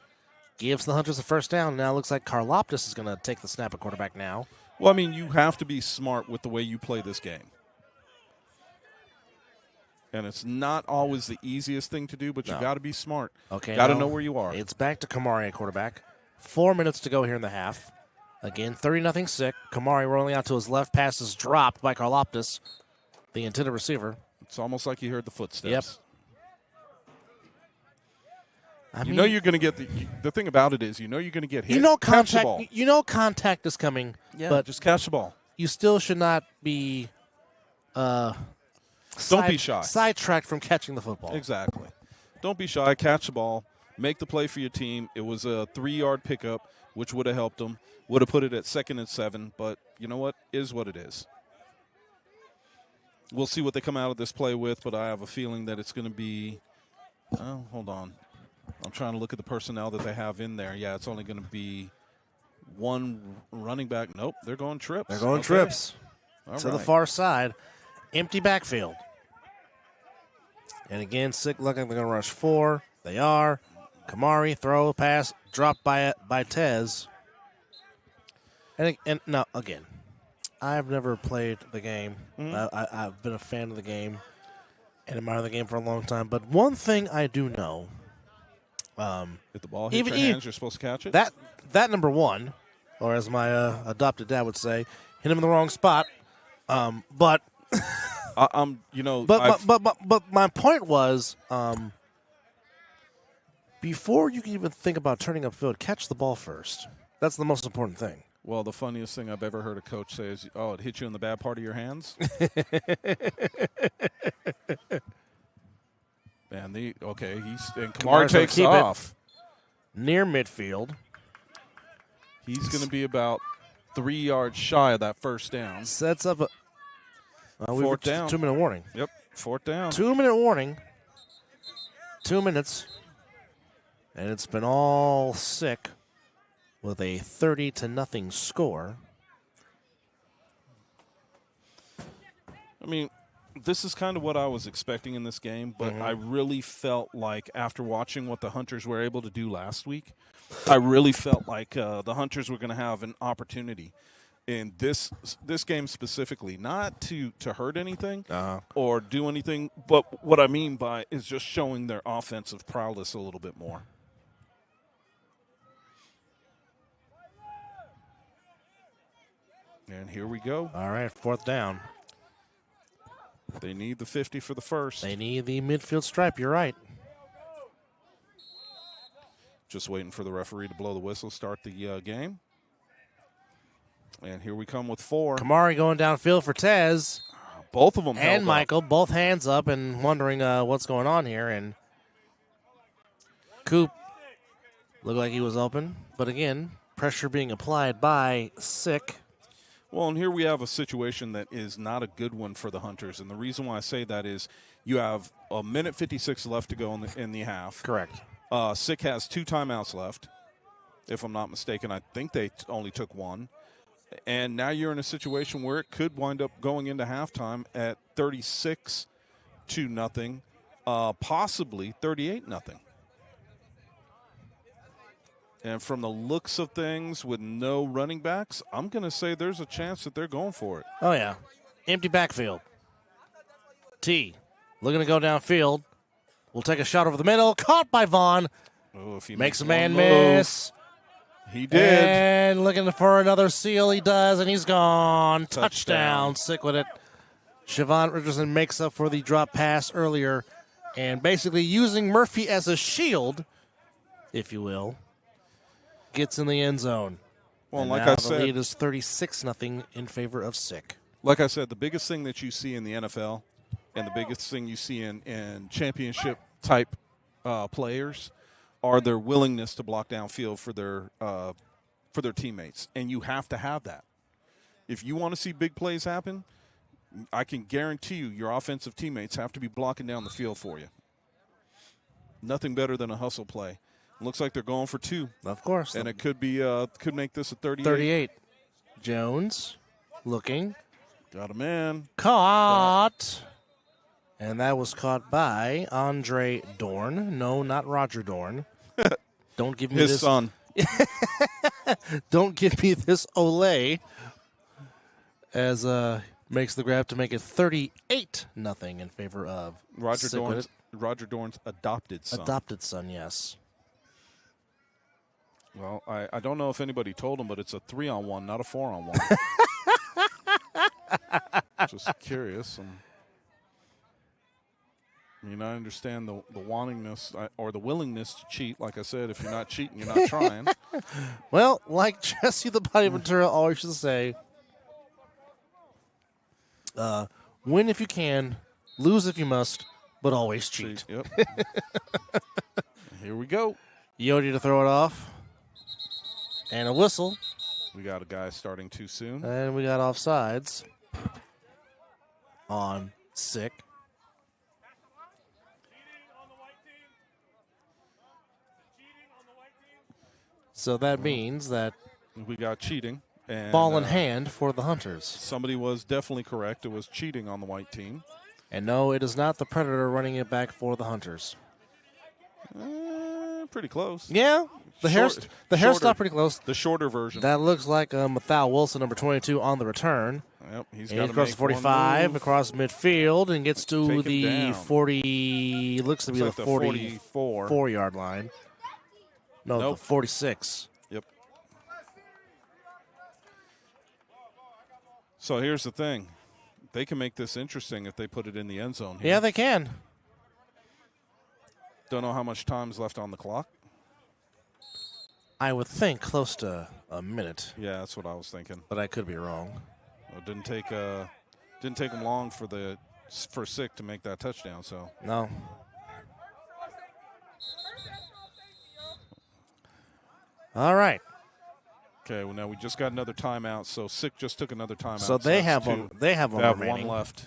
[SPEAKER 1] gives the Hunters a first down. Now it looks like Karloptis is going to take the snap at quarterback now.
[SPEAKER 2] Well, I mean, you have to be smart with the way you play this game. And it's not always the easiest thing to do, but you got to be smart.
[SPEAKER 1] Okay,
[SPEAKER 2] got to know where you are.
[SPEAKER 1] It's back to Kamari at quarterback. 4 minutes to go here in the half. Again, 30-0 Sick. Kamari rolling out to his left. Pass is dropped by Karloptis, the intended receiver.
[SPEAKER 2] It's almost like you heard the footsteps.
[SPEAKER 1] Yep.
[SPEAKER 2] You know you're going to get the thing about it is you're going to get hit.
[SPEAKER 1] You know
[SPEAKER 2] catch the ball.
[SPEAKER 1] contact. You know contact is coming.
[SPEAKER 2] Yeah,
[SPEAKER 1] but
[SPEAKER 2] just catch the ball.
[SPEAKER 1] You still should not be.
[SPEAKER 2] Don't be shy.
[SPEAKER 1] Sidetracked from catching the football.
[SPEAKER 2] Exactly. Don't be shy. Catch the ball. Make the play for your team. It was a 3-yard pickup, which would have helped them. Would have put it at 2nd and 7. But you know what? Is what it is. We'll see what they come out of this play with, but I have a feeling that it's going to be. Oh, hold on. I'm trying to look at the personnel that they have in there. Yeah, it's only going to be one running back. Nope, they're going trips.
[SPEAKER 1] They're going trips
[SPEAKER 2] to
[SPEAKER 1] the far side. Empty backfield. And again, Sick looking like they're going to rush 4. They are. Kamari, throw, pass, dropped by Tez. And now, again, I've never played the game. I've been a fan of the game and admired the game for a long time. But one thing I do know.
[SPEAKER 2] If the ball hits your hands, you're supposed to catch it?
[SPEAKER 1] That number one, or as my adopted dad would say, hit him in the wrong spot. But my point was, before you can even think about turning upfield, catch the ball first. That's the most important thing.
[SPEAKER 2] Well, the funniest thing I've ever heard a coach say is, "Oh, it hit you in the bad part of your hands." And Kamari takes off
[SPEAKER 1] near midfield.
[SPEAKER 2] He's going to be about 3 yards shy of that first down.
[SPEAKER 1] Sets up a
[SPEAKER 2] fourth down.
[SPEAKER 1] 2-minute warning.
[SPEAKER 2] Yep, 4th down.
[SPEAKER 1] 2-minute warning. 2 minutes, and it's been all Sick with a 30-0 score.
[SPEAKER 2] I mean, this is kind of what I was expecting in this game, but I really felt like after watching what the Hunters were able to do last week, I really felt like the Hunters were going to have an opportunity in this game specifically, not to hurt anything or do anything, but what I mean by is just showing their offensive prowess a little bit more. And here we go.
[SPEAKER 1] All right, 4th down.
[SPEAKER 2] They need the 50 for the first.
[SPEAKER 1] They need the midfield stripe. You're right.
[SPEAKER 2] Just waiting for the referee to blow the whistle, start the game. And here we come with 4.
[SPEAKER 1] Kamari going downfield for Tez.
[SPEAKER 2] Both of them
[SPEAKER 1] and Michael, both hands up and wondering what's going on here. And Coop looked like he was open. But again, pressure being applied by Sick.
[SPEAKER 2] Well, and here we have a situation that is not a good one for the Hunters. And the reason why I say that is you have 1:56 left to go in the half.
[SPEAKER 1] Correct.
[SPEAKER 2] Sick has 2 timeouts left. If I'm not mistaken, I think they only took 1. And now you're in a situation where it could wind up going into halftime at 36-0, possibly 38-0. And from the looks of things with no running backs, I'm going to say there's a chance that they're going for it.
[SPEAKER 1] Oh, yeah. Empty backfield. T looking to go downfield. We'll take a shot over the middle. Caught by Vaughn.
[SPEAKER 2] Oh, if he
[SPEAKER 1] makes a man miss.
[SPEAKER 2] He did.
[SPEAKER 1] And looking for another seal. He does, and he's gone. Touchdown. Sickwidit. Siobhan Richardson makes up for the drop pass earlier. And basically using Murphy as a shield, if you will, gets in the end zone.
[SPEAKER 2] Well,
[SPEAKER 1] and
[SPEAKER 2] like
[SPEAKER 1] now
[SPEAKER 2] I said,
[SPEAKER 1] the lead is 36-0 in favor of Sick.
[SPEAKER 2] Like I said, the biggest thing that you see in the NFL and the biggest thing you see in championship-type players are their willingness to block downfield for their teammates, and you have to have that. If you want to see big plays happen, I can guarantee you your offensive teammates have to be blocking down the field for you. Nothing better than a hustle play. Looks like they're going for 2.
[SPEAKER 1] Of course.
[SPEAKER 2] And it could be could make this a 38.
[SPEAKER 1] 38. Jones looking.
[SPEAKER 2] Got a man.
[SPEAKER 1] Caught. And that was caught by Andre Dorn. No, not Roger Dorn. Don't give me
[SPEAKER 2] his son.
[SPEAKER 1] Don't give me this Olay. As makes the grab to make it 38-0 in favor of Sickwidit.
[SPEAKER 2] Roger Dorn's adopted son.
[SPEAKER 1] Adopted son, yes.
[SPEAKER 2] Well, I don't know if anybody told him, but it's a 3-on-1, not a 4-on-1. Just curious. I understand the wantingness or the willingness to cheat. Like I said, if you're not cheating, you're not trying.
[SPEAKER 1] Well, like Jesse the Body Ventura always used to say, win if you can, lose if you must, but always cheat.
[SPEAKER 2] Yep. Here we go.
[SPEAKER 1] Yodi to throw it off. And a whistle.
[SPEAKER 2] We got a guy starting too soon.
[SPEAKER 1] And we got offsides on Sick. So that means that
[SPEAKER 2] we got cheating. And,
[SPEAKER 1] ball in hand for the Hunters.
[SPEAKER 2] Somebody was definitely correct. It was cheating on the white team.
[SPEAKER 1] And no, it is not the Predator running it back for the Hunters.
[SPEAKER 2] Pretty close.
[SPEAKER 1] Yeah. The hair stopped pretty close.
[SPEAKER 2] The shorter version.
[SPEAKER 1] That looks like Mathau Wilson, number 22, on the return.
[SPEAKER 2] Yep, he's
[SPEAKER 1] got across the 45, across midfield, and gets to the 40. Looks to be the 44-yard line. No,
[SPEAKER 2] nope.
[SPEAKER 1] The 46.
[SPEAKER 2] Yep. So here's the thing. They can make this interesting if they put it in the end zone here.
[SPEAKER 1] Yeah, they can.
[SPEAKER 2] Don't know how much time's left on the clock.
[SPEAKER 1] I would think close to a minute.
[SPEAKER 2] Yeah, that's what I was thinking.
[SPEAKER 1] But I could be wrong.
[SPEAKER 2] It didn't take them long for Sick to make that touchdown. So
[SPEAKER 1] no. All right.
[SPEAKER 2] Okay. Well, now we just got another timeout. So Sick just took another timeout.
[SPEAKER 1] So they have one. They have one remaining.
[SPEAKER 2] One left.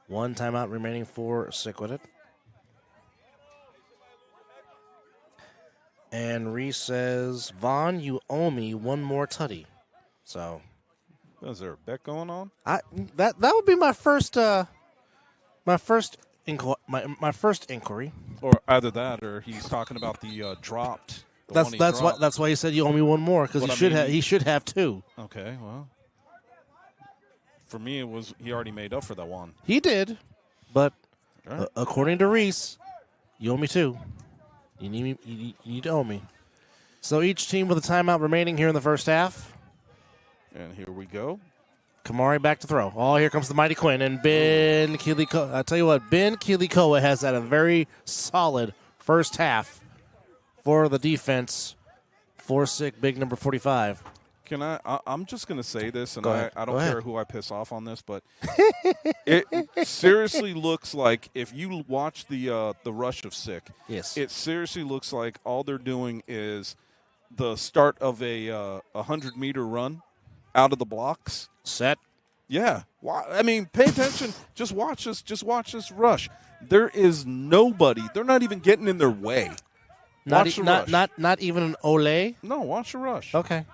[SPEAKER 1] One timeout remaining for Sickwidit. And Reese says, Vaughn, you owe me one more tutty. So,
[SPEAKER 2] is there a bet going on?
[SPEAKER 1] That would be my first inquiry.
[SPEAKER 2] Or either that, or he's talking about the dropped.
[SPEAKER 1] That's why he said you owe me one more, because he should have two.
[SPEAKER 2] Okay, well, for me it was he already made up for that one.
[SPEAKER 1] He did, but according to Reese, you owe me two. You need to owe me. So each team with a timeout remaining here in the first half.
[SPEAKER 2] And here we go.
[SPEAKER 1] Kamari back to throw. Oh, here comes the mighty Quinn. And Ben Keelikoa. I tell you what, Ben Keelikoa has had a very solid first half for the defense for Sick, big number 45.
[SPEAKER 2] I'm just going to say this, and
[SPEAKER 1] I
[SPEAKER 2] don't care who I piss off on this, but it seriously looks like if you watch the rush of Sick,
[SPEAKER 1] yes,
[SPEAKER 2] it seriously looks like all they're doing is the start of a 100-meter run out of the blocks.
[SPEAKER 1] Set.
[SPEAKER 2] Yeah. I mean, pay attention. Just watch this. Just watch this rush. There is nobody. They're not even getting in their way.
[SPEAKER 1] Not even an Olay?
[SPEAKER 2] No, watch the rush.
[SPEAKER 1] Okay.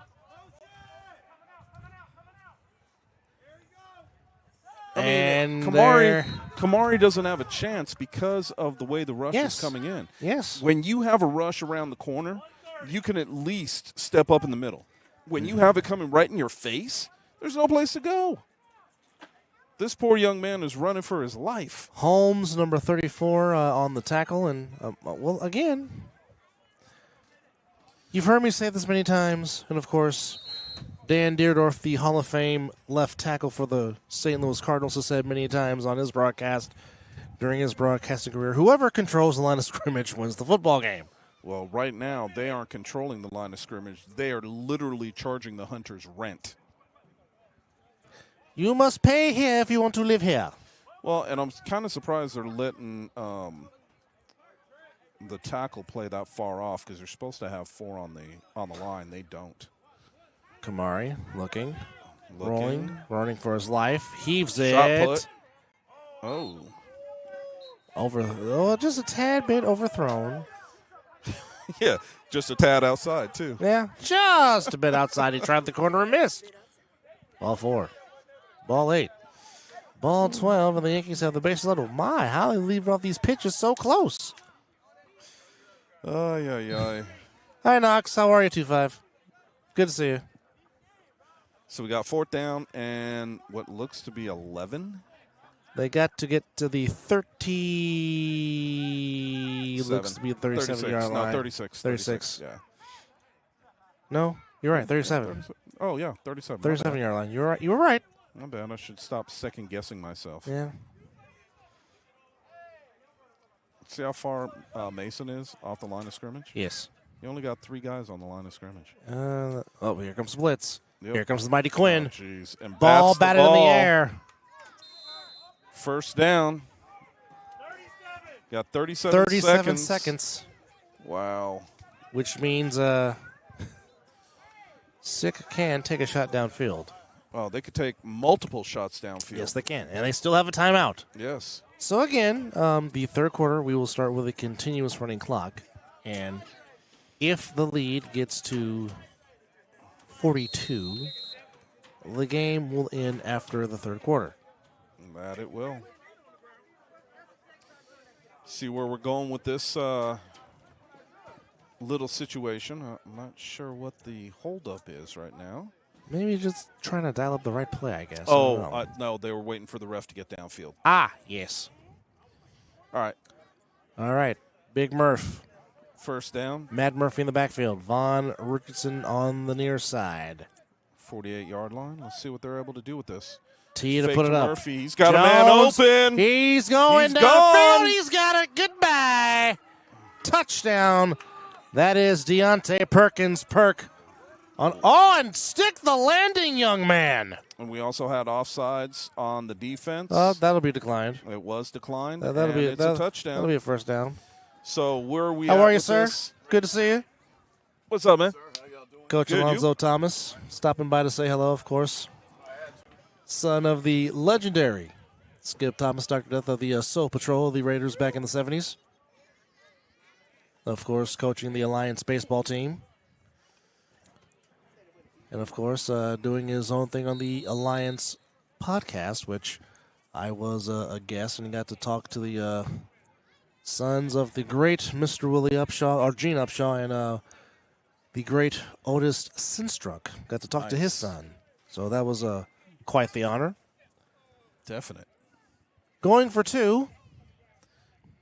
[SPEAKER 1] And
[SPEAKER 2] Kamari doesn't have a chance because of the way the rush is coming in.
[SPEAKER 1] Yes.
[SPEAKER 2] When you have a rush around the corner, you can at least step up in the middle. When you have it coming right in your face, there's no place to go. This poor young man is running for his life.
[SPEAKER 1] Holmes, number 34, on the tackle. And, again, you've heard me say this many times. And, of course, Dan Deerdorf, the Hall of Fame left tackle for the St. Louis Cardinals, has said many times on his broadcast during his broadcasting career, whoever controls the line of scrimmage wins the football game.
[SPEAKER 2] Well, right now, they aren't controlling the line of scrimmage. They are literally charging the Hunters rent.
[SPEAKER 1] You must pay here if you want to live here.
[SPEAKER 2] Well, and I'm kind of surprised they're letting the tackle play that far off because they're supposed to have four on the line. They don't.
[SPEAKER 1] Kamari looking, running for his life. Heaves
[SPEAKER 2] Shot
[SPEAKER 1] it.
[SPEAKER 2] Put. Oh.
[SPEAKER 1] Just a tad bit overthrown.
[SPEAKER 2] Yeah, just a tad outside, too.
[SPEAKER 1] Yeah, just a bit outside. He tried the corner and missed. Ball 4. Ball 8. Ball 12, and the Yankees have the bases loaded. My, how they leave off these pitches so close.
[SPEAKER 2] Hi,
[SPEAKER 1] Knox. How are you, 2-5? Good to see you.
[SPEAKER 2] So we got 4th down and what looks to be 11.
[SPEAKER 1] They got to get to the 30. Looks to be a 37-yard line.
[SPEAKER 2] No, 36.
[SPEAKER 1] 36.
[SPEAKER 2] Yeah.
[SPEAKER 1] No, you're right. 37.
[SPEAKER 2] 36. Oh, yeah, 37.
[SPEAKER 1] 37-yard line. You're right. You were right.
[SPEAKER 2] My bad. I should stop second-guessing myself.
[SPEAKER 1] Yeah.
[SPEAKER 2] See how far Mason is off the line of scrimmage?
[SPEAKER 1] Yes.
[SPEAKER 2] He only got 3 guys on the line of scrimmage.
[SPEAKER 1] Here comes the blitz.
[SPEAKER 2] Yep.
[SPEAKER 1] Here comes the mighty Quinn.
[SPEAKER 2] Oh, jeez. And
[SPEAKER 1] Ball
[SPEAKER 2] bats
[SPEAKER 1] batted in the air.
[SPEAKER 2] 1st down.
[SPEAKER 4] 37.
[SPEAKER 2] Got 37
[SPEAKER 1] seconds.
[SPEAKER 2] Wow.
[SPEAKER 1] Which means Sick can take a shot downfield.
[SPEAKER 2] Oh, they could take multiple shots downfield.
[SPEAKER 1] Yes, they can. And they still have a timeout.
[SPEAKER 2] Yes.
[SPEAKER 1] So, again, the third quarter, we will start with a continuous running clock. And if the lead gets to 42, the game will end after the third quarter.
[SPEAKER 2] That it will. See where we're going with this little situation. I'm not sure what the holdup is right now.
[SPEAKER 1] Maybe just trying to dial up the right play, I guess.
[SPEAKER 2] No, they were waiting for the ref to get downfield.
[SPEAKER 1] Yes.
[SPEAKER 2] All
[SPEAKER 1] right. Big Murph.
[SPEAKER 2] 1st down.
[SPEAKER 1] Mad Murphy in the backfield. Von Richardson on the near side.
[SPEAKER 2] 48-yard line. Let's see what they're able to do with this.
[SPEAKER 1] T to
[SPEAKER 2] Fake
[SPEAKER 1] put it up.
[SPEAKER 2] Murphy. He's got
[SPEAKER 1] Jones,
[SPEAKER 2] a man open.
[SPEAKER 1] He's going
[SPEAKER 2] He's
[SPEAKER 1] downfield.
[SPEAKER 2] gone.
[SPEAKER 1] He's got it. Goodbye. Touchdown. That is Deontay Perkins. And stick the landing, young man.
[SPEAKER 2] And we also had offsides on the defense.
[SPEAKER 1] That'll be declined.
[SPEAKER 2] It was declined.
[SPEAKER 1] It's
[SPEAKER 2] a touchdown.
[SPEAKER 1] That'll be a first down.
[SPEAKER 2] So where are we
[SPEAKER 1] How
[SPEAKER 2] at
[SPEAKER 1] are you,
[SPEAKER 2] with
[SPEAKER 1] sir?
[SPEAKER 2] this?
[SPEAKER 1] Good to see you.
[SPEAKER 2] What's up, man?
[SPEAKER 1] Coach
[SPEAKER 2] Good,
[SPEAKER 1] Alonzo
[SPEAKER 2] you?
[SPEAKER 1] Thomas stopping by to say hello, of course. Son of the legendary Skip Thomas, Dr. Death of the Soul Patrol of the Raiders back in the 70s. Of course, coaching the Alliance baseball team. And, of course, doing his own thing on the Alliance podcast, which I was a guest and got to talk to the sons of the great Mr. Willie Upshaw, or Gene Upshaw, and the great Otis Sinstruck. Got to talk to his son. So that was quite the honor.
[SPEAKER 2] Definite.
[SPEAKER 1] Going for 2.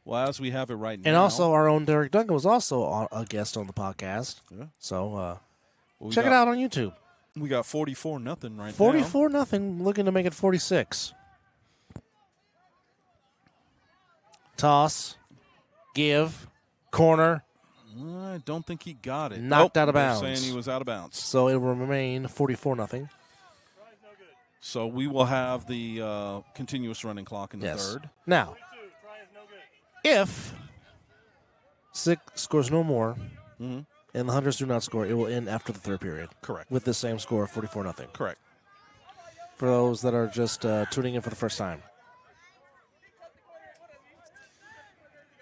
[SPEAKER 2] Well, as we have it right now.
[SPEAKER 1] And also our own Derek Duncan was also a guest on the podcast.
[SPEAKER 2] Yeah.
[SPEAKER 1] So check it out on YouTube.
[SPEAKER 2] We got 44-0 right
[SPEAKER 1] 44-0, looking to make it 46. Toss, give, corner.
[SPEAKER 2] I don't think he got it.
[SPEAKER 1] Knocked out of
[SPEAKER 2] they're
[SPEAKER 1] bounds.
[SPEAKER 2] saying he was out of bounds.
[SPEAKER 1] So it will remain 44-0.
[SPEAKER 2] So we will have the continuous running clock in the third.
[SPEAKER 1] Now, if Sick scores no more and the Hunters do not score, it will end after the third period.
[SPEAKER 2] Correct.
[SPEAKER 1] With the same score of 44-0.
[SPEAKER 2] Correct.
[SPEAKER 1] For those that are just tuning in for the first time.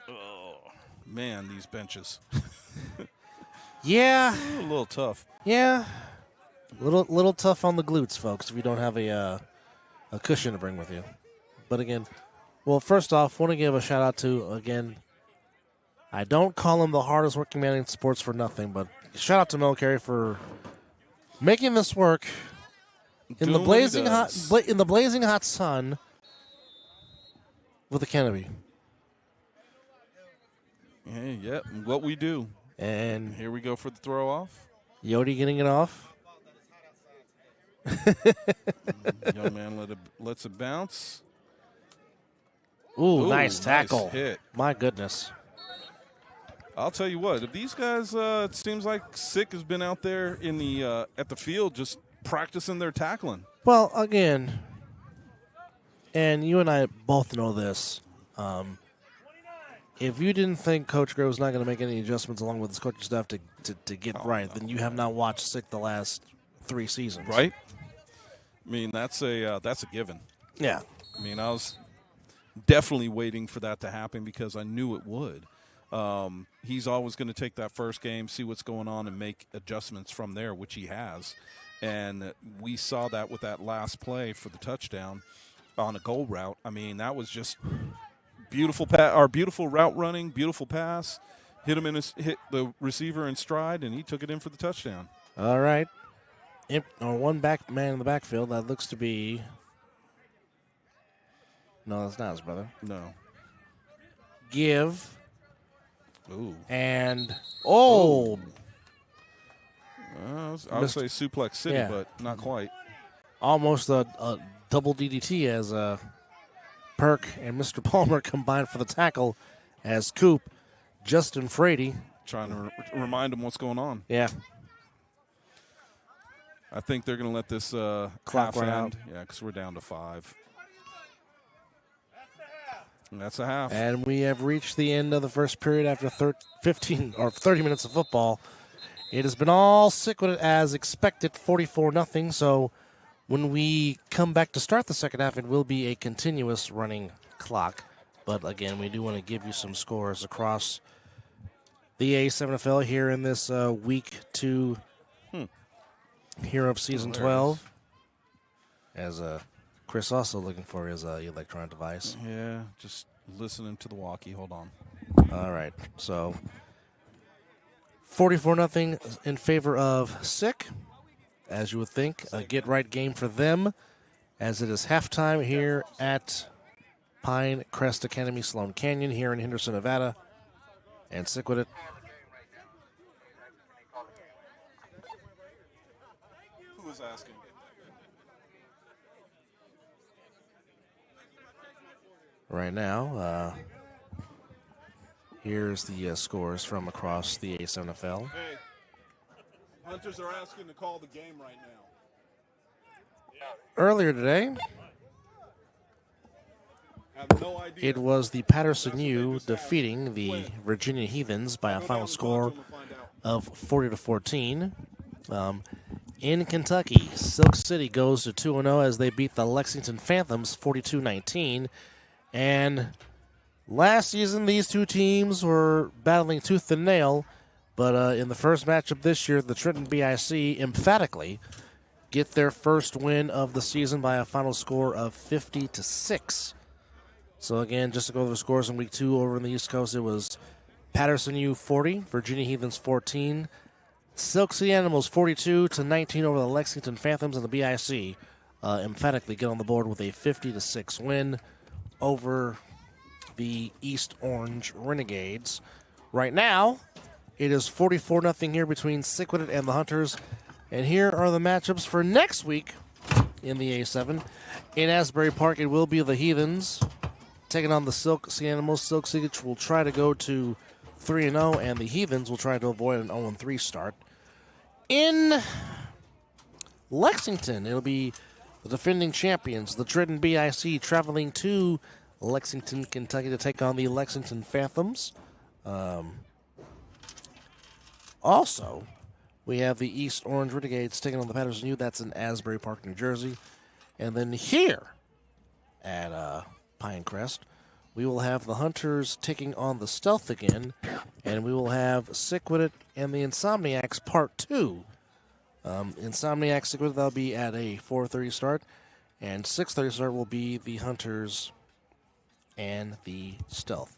[SPEAKER 2] Oh, man, these benches.
[SPEAKER 1] Yeah.
[SPEAKER 2] A little tough.
[SPEAKER 1] Yeah. Little tough on the glutes, folks, if you don't have a cushion to bring with you. But again, well, first off, want to give a shout out to, again, I don't call him the hardest working man in sports for nothing, but shout out to Mel Carey for making this work in the blazing hot sun with a Kennedy.
[SPEAKER 2] Yeah, what we do.
[SPEAKER 1] And
[SPEAKER 2] here we go for the throw off.
[SPEAKER 1] Yodi getting it off.
[SPEAKER 2] Young man lets it bounce.
[SPEAKER 1] Ooh, nice tackle.
[SPEAKER 2] Nice hit.
[SPEAKER 1] My goodness.
[SPEAKER 2] I'll tell you what, if these guys, it seems like Sick has been out there in the at the field just practicing their tackling.
[SPEAKER 1] Well, again, and you and I both know this, if you didn't think Coach Gray was not going to make any adjustments along with his coaching staff to get right, then you have not watched Sick the last 3 seasons.
[SPEAKER 2] Right? I mean, that's a given.
[SPEAKER 1] Yeah.
[SPEAKER 2] I mean, I was definitely waiting for that to happen because I knew it would. He's always going to take that first game, see what's going on, and make adjustments from there, which he has. And we saw that with that last play for the touchdown on a goal route. I mean, that was just beautiful route running, beautiful pass. Hit the receiver in stride, and he took it in for the touchdown.
[SPEAKER 1] All right. one back man in the backfield. That looks to be. No, that's not his brother.
[SPEAKER 2] No.
[SPEAKER 1] Give.
[SPEAKER 2] Ooh.
[SPEAKER 1] And
[SPEAKER 2] I would say Suplex City,
[SPEAKER 1] Yeah.
[SPEAKER 2] but not quite.
[SPEAKER 1] almost a double DDT as Perk and Mr. Palmer combined for the tackle as Coop, Justin Frady.
[SPEAKER 2] Trying to remind him what's going on.
[SPEAKER 1] Yeah.
[SPEAKER 2] I think they're going to let this
[SPEAKER 1] Clock
[SPEAKER 2] half
[SPEAKER 1] run
[SPEAKER 2] end.
[SPEAKER 1] out.
[SPEAKER 2] Yeah, because we're down to 5. And that's a half.
[SPEAKER 1] And we have reached the end of the first period after 30 minutes of football. It has been all Sickwidit as expected, 44-0. So when we come back to start the second half, it will be a continuous running clock. But again, we do want to give you some scores across the A7FL here in this week 2 here of season 12. As Chris also looking for his electronic device.
[SPEAKER 2] Yeah, just listening to the walkie. Hold on.
[SPEAKER 1] All right, so 44-0 in favor of Sick, as you would think. A get-right game for them, as it is halftime here at Pine Crest Academy, Sloan Canyon, here in Henderson, Nevada. And Sickwidit.
[SPEAKER 2] Who was asking?
[SPEAKER 1] Right now, here's the scores from across the A7FL.
[SPEAKER 2] Hey, Hunters are asking to call the game right now.
[SPEAKER 1] Earlier today,
[SPEAKER 2] I have no idea.
[SPEAKER 1] it was the Patterson U defeating the Virginia Heathens by a final score of 40-14. In Kentucky, Silk City goes to 2-0 as they beat the Lexington Phantoms 42-19. And last season, these two teams were battling tooth and nail. But in the first matchup this year, the Trenton BIC emphatically get their first win of the season by a final score of 50-6. So again, just to go over the scores in week 2 over in the East Coast, it was Patterson U 40, Virginia Heathens 14, Silk City Animals 42-19 over the Lexington Phantoms, and the BIC emphatically get on the board with a 50-6 win over the East Orange Renegades. Right now, it is 44-0 here between Sickwidit and the Hunters. And here are the matchups for next week in the A7. In Asbury Park, it will be the Heathens taking on the Silk City Animals. Silk City will try to go to 3-0, and the Heathens will try to avoid an 0-3 start. In Lexington, it'll be the defending champions, the Trenton BIC, traveling to Lexington, Kentucky to take on the Lexington Phantoms. Also, we have the East Orange Renegades taking on the Patterson U. That's in Asbury Park, New Jersey. And then here at Pinecrest, we will have the Hunters taking on the Stealth again. And we will have Sickwidit and the Insomniacs Part 2. Insomniacs Sickwidit, that'll be at a 4:30 start. And 6:30 start will be the Hunters and the Stealth.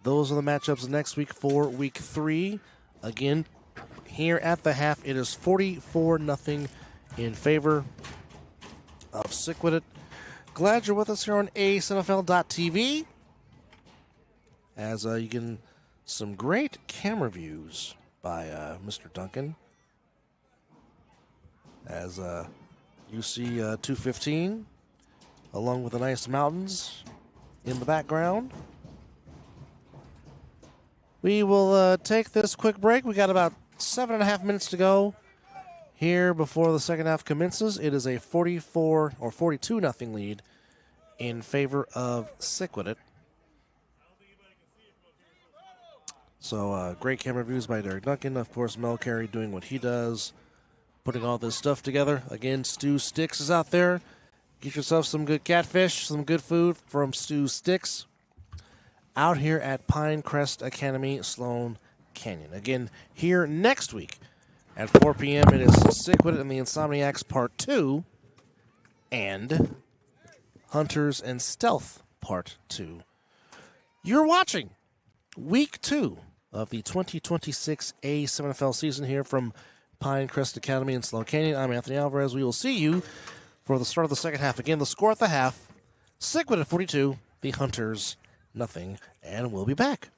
[SPEAKER 1] Those are the matchups next week for week 3. Again, here at the half, it is 44-0 in favor of Sickwidit. Glad you're with us here on A7FL.TV. As you get some great camera views by Mr. Duncan. As you see 215, along with the nice mountains in the background. We will take this quick break. We got about 7.5 minutes to go here before the second half commences. It is a 42-0 lead in favor of Sickwidit. So great camera views by Derek Duncan. Of course, Mel Carey doing what he does, putting all this stuff together. Again, Stu Sticks is out there. Get yourself some good catfish, some good food from Stu Sticks out here at Pinecrest Academy, Sloan Canyon. Again, here next week at 4 p.m. it is Sickwidit and the Insomniacs Part 2 and Hunters and Stealth Part 2. You're watching Week 2 of the 2026 A7FL season here from Pinecrest Academy in Slow Canyon. I'm Anthony Alvarez. We will see you for the start of the second half. Again, the score at the half, Sickwidit 42, the Hunters nothing, and we'll be back.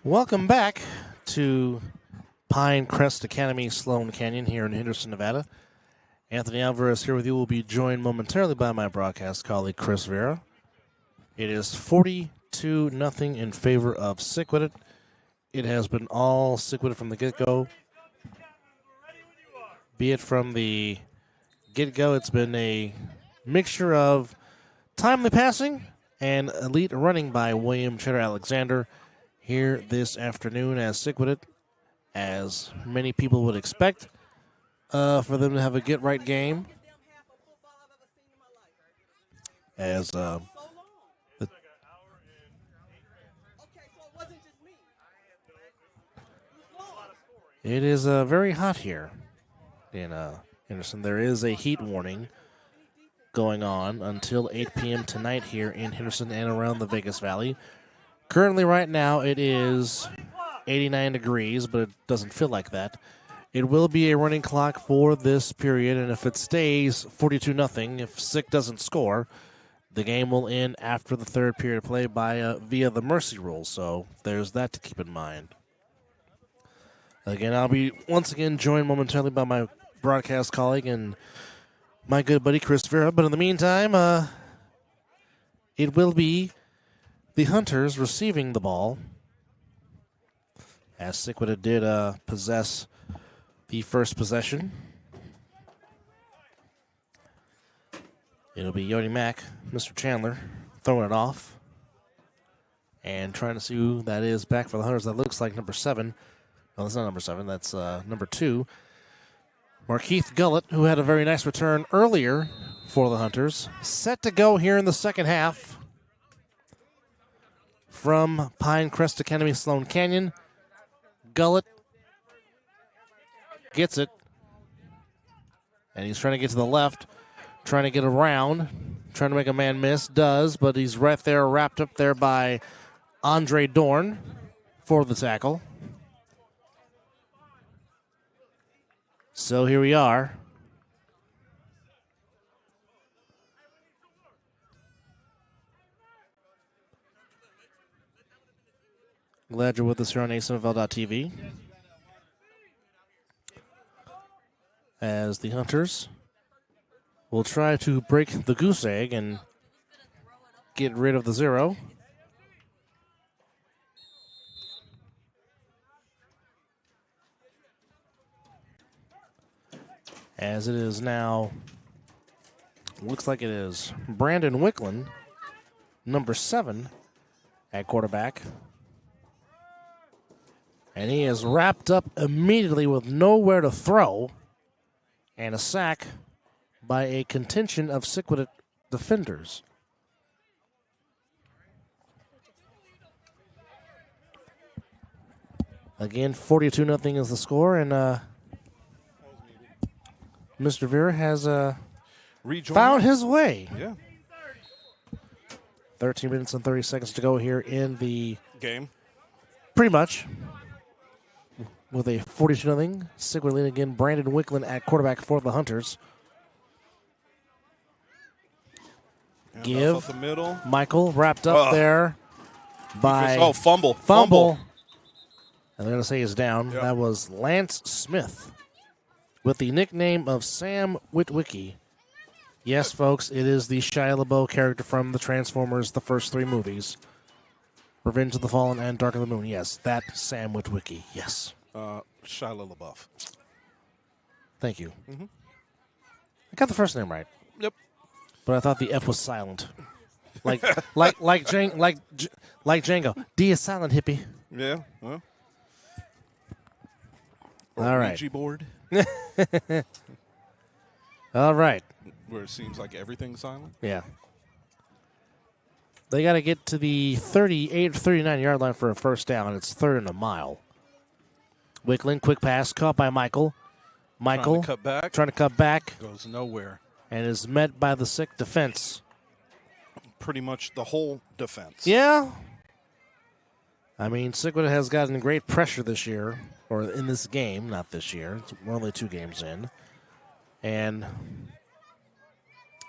[SPEAKER 1] Welcome back to Pinecrest Academy, Sloan Canyon here in Henderson, Nevada. Anthony Alvarez here with you. Will be joined momentarily by my broadcast colleague, Chris Vera. It is 42-0 in favor of Sickwidit. It has been all Sickwidit from the get-go. Be it from the get-go, it's been a mixture of timely passing and elite running by William Cheddar Alexander here this afternoon as Sickwidit, as many people would expect, for them to have a get-right game. As it is very hot here in Henderson. There is a heat warning going on until 8 p.m. tonight here in Henderson and around the Vegas Valley. Currently, right now, it is 89 degrees, but it doesn't feel like that. It will be a running clock for this period, and if it stays 42-0, if Sick doesn't score, the game will end after the third period of play via the mercy rule. So there's that to keep in mind. Again, I'll be once again joined momentarily by my broadcast colleague and my good buddy Chris Vera. But in the meantime, it will be the Hunters receiving the ball, as Sickwidit did possess the first possession. It'll be Yodi Mack, Mr. Chandler, throwing it off and trying to see who that is back for the Hunters. That looks like number 7. No, that's not number 7. That's number 2. Markeith Gullett, who had a very nice return earlier for the Hunters. Set to go here in the second half from Pinecrest Academy, Sloan Canyon. Gullett gets it, and he's trying to get to the left, trying to get around, trying to make a man miss. Does, but he's right there, wrapped up there by Andre Dorn for the tackle. So here we are. Glad you're with us here on A7FL.TV. As the Hunters will try to break the goose egg and get rid of the 0. As it is now, looks like it is Brandon Wicklund, number 7, at quarterback. And he is wrapped up immediately with nowhere to throw, and a sack by a contingent of Sickwidit defenders. Again, 42-0 is the score, and Mr. Vera has found his way.
[SPEAKER 2] Yeah.
[SPEAKER 1] 13 minutes and 30 seconds to go here in the
[SPEAKER 2] Game.
[SPEAKER 1] pretty much. With a 42-0, Sickwidit leading again. Brandon Wicklund at quarterback for the Hunters.
[SPEAKER 2] And
[SPEAKER 1] Give
[SPEAKER 2] up the middle.
[SPEAKER 1] Michael wrapped up there by
[SPEAKER 2] fumble.
[SPEAKER 1] And they're going to say he's down.
[SPEAKER 2] Yep.
[SPEAKER 1] That was Lance Smith with the nickname of Sam Witwicky. Yes, folks, it is the Shia LaBeouf character from the Transformers, the first 3 movies. Revenge of the Fallen and Dark of the Moon. Yes, that Sam Witwicky. Yes.
[SPEAKER 2] Shia LaBeouf.
[SPEAKER 1] Thank you.
[SPEAKER 2] Mm-hmm.
[SPEAKER 1] I got the first name right.
[SPEAKER 2] Yep.
[SPEAKER 1] But I thought the F was silent. Like Django. D is silent, hippie.
[SPEAKER 2] Yeah. Well.
[SPEAKER 1] All right.
[SPEAKER 2] Ouija board.
[SPEAKER 1] All right.
[SPEAKER 2] Where it seems like everything's silent.
[SPEAKER 1] Yeah. They got to get to the 38 or 39-yard line for a first down. It's 3rd and a mile. Wicklund, quick pass, caught by Michael. Michael trying to cut back.
[SPEAKER 2] Goes nowhere.
[SPEAKER 1] And is met by the Sick defense.
[SPEAKER 2] Pretty much the whole defense.
[SPEAKER 1] Yeah. I mean, Sickwidit has gotten great pressure this year, or in this game, not this year. We're only 2 games in. And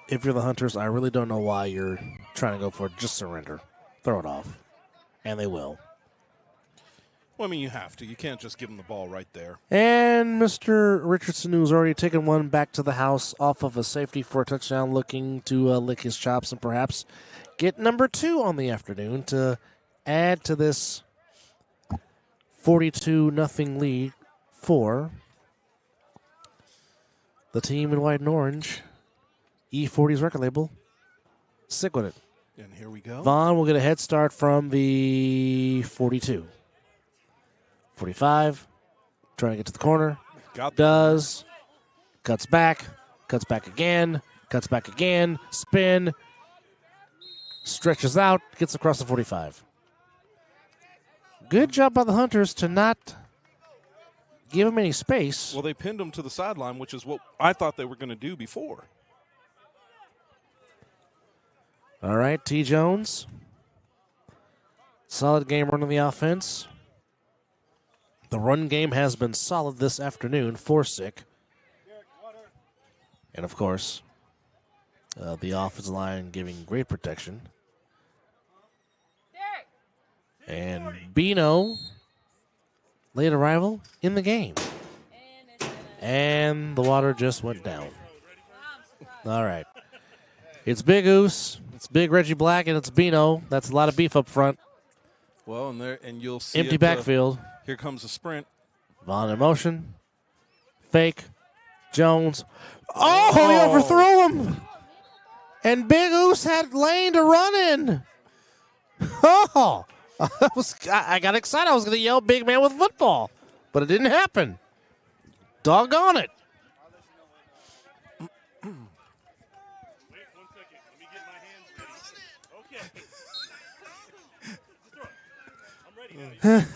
[SPEAKER 1] if you're the Hunters, I really don't know why you're trying to go for it. Just surrender. Throw it off. And they will.
[SPEAKER 2] Well, I mean, you have to. You can't just give him the ball right there.
[SPEAKER 1] And Mr. Richardson, who's already taken one back to the house off of a safety for a touchdown, looking to lick his chops and perhaps get number 2 on the afternoon to add to this 42-0 lead for the team in white and orange, E40's record label, Sickwidit.
[SPEAKER 2] And here we go.
[SPEAKER 1] Vaughn will get a head start from the 42. 45, trying to get to the corner. Does. Cuts back again, spin, stretches out, gets across the 45. Good job by the Hunters to not give him any space.
[SPEAKER 2] Well, they pinned him to the sideline, which is what I thought they were going to do before.
[SPEAKER 1] All right, T. Jones. Solid game running the offense. The run game has been solid this afternoon for Sick. And, of course, the offensive line giving great protection. And Bino, late arrival in the game. And the water just went down. All right. It's Big Oos, it's Big Reggie Black, and it's Bino. That's a lot of beef up front.
[SPEAKER 2] Well, and you'll see
[SPEAKER 1] empty backfield.
[SPEAKER 2] Here comes a sprint.
[SPEAKER 1] Vaughn in motion. Fake. Jones. Oh, he overthrew him. And Big Oos had lane to run in. Oh, I got excited. I was going to yell big man with football, but it didn't happen. Doggone it.
[SPEAKER 4] Wait 1 second. Let me get my hands ready. Okay. Just throw it. I'm ready now.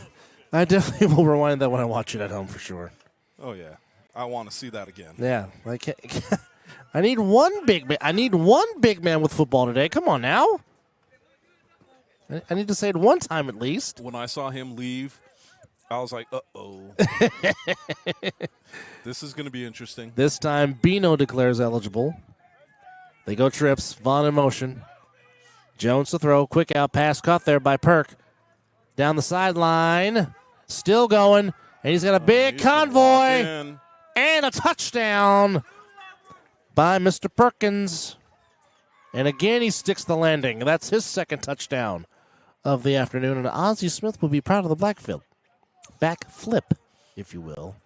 [SPEAKER 1] I definitely will rewind that when I watch it at home for sure.
[SPEAKER 2] Oh, yeah. I want to see that again.
[SPEAKER 1] Yeah. I need one big man. I need one big man with football today. Come on now. I need to say it one time at least.
[SPEAKER 2] When I saw him leave, I was like, uh-oh. This is going to be interesting.
[SPEAKER 1] This time, Bino declares eligible. They go trips. Vaughn in motion. Jones to throw. Quick out pass caught there by Perk. Down the sideline. Still going. And he's got a big convoy. And a touchdown by Mr. Perkins. And again, he sticks the landing. That's his second touchdown of the afternoon. And Ozzie Smith will be proud of the backfield. Back flip, if you will.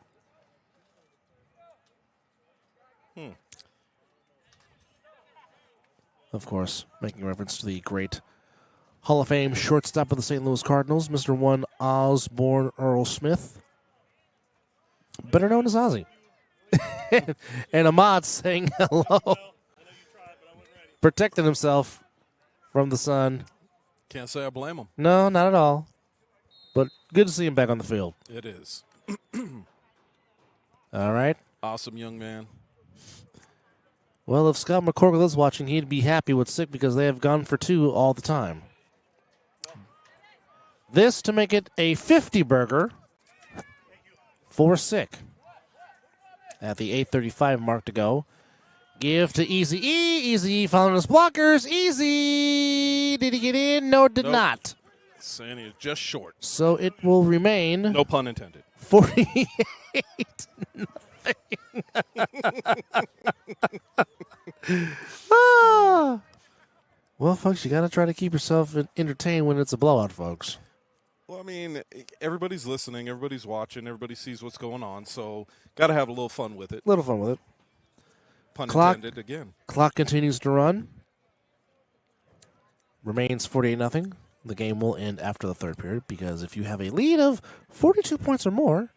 [SPEAKER 1] Of course, making reference to the great Hall of Fame shortstop of the St. Louis Cardinals, Mr. 1 Osborne Earl Smith, better known as Ozzie. And Ahmad saying hello, protecting himself from the sun.
[SPEAKER 2] Can't say I blame him.
[SPEAKER 1] No, not at all. But good to see him back on the field.
[SPEAKER 2] It is.
[SPEAKER 1] All right.
[SPEAKER 2] Awesome young man.
[SPEAKER 1] Well, if Scott McCorkle is watching, he'd be happy with Sick because they have gone for 2 all the time. This to make it a 50 burger for Sick. At the 8:35 mark to go. Give to Easy E. Easy E following his blockers. Easy. Did he get in? No, did not.
[SPEAKER 2] Saying he's just short.
[SPEAKER 1] So it will remain.
[SPEAKER 2] No pun intended.
[SPEAKER 1] 48. Well, folks, you got to try to keep yourself entertained when it's a blowout, folks.
[SPEAKER 2] Well, I mean, everybody's listening, everybody's watching, everybody sees what's going on, so got to have a little fun with it.
[SPEAKER 1] Little fun with it.
[SPEAKER 2] Pun intended again.
[SPEAKER 1] Clock continues to run. Remains 48-0. The game will end after the third period because if you have a lead of 42 points or more,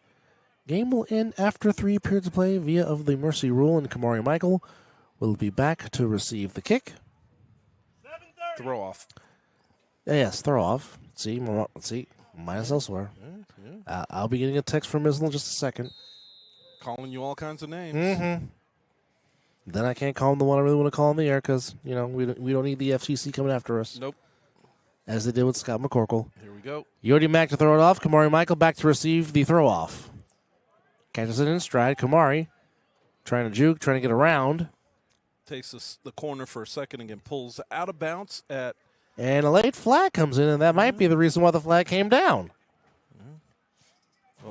[SPEAKER 1] game will end after 3 periods of play via of the mercy rule, and Kamari Michael will be back to receive the kick.
[SPEAKER 2] Throw off.
[SPEAKER 1] Yes, throw off. See, might as well swear.
[SPEAKER 2] Yeah.
[SPEAKER 1] I'll be getting a text from Isla in just a second.
[SPEAKER 2] Calling you all kinds of names.
[SPEAKER 1] Mm-hmm. Then I can't call him the one I really want to call in the air because, we don't need the FCC coming after us.
[SPEAKER 2] Nope.
[SPEAKER 1] As they did with Scott McCorkle.
[SPEAKER 2] Here we go.
[SPEAKER 1] Yordi Mack to throw it off. Kamari Michael back to receive the throw off. Catches it in stride. Kamari trying to juke, trying to get around.
[SPEAKER 2] Takes the corner for a second and again pulls out of bounds at.
[SPEAKER 1] And a late flag comes in, and that might be the reason why the flag came down.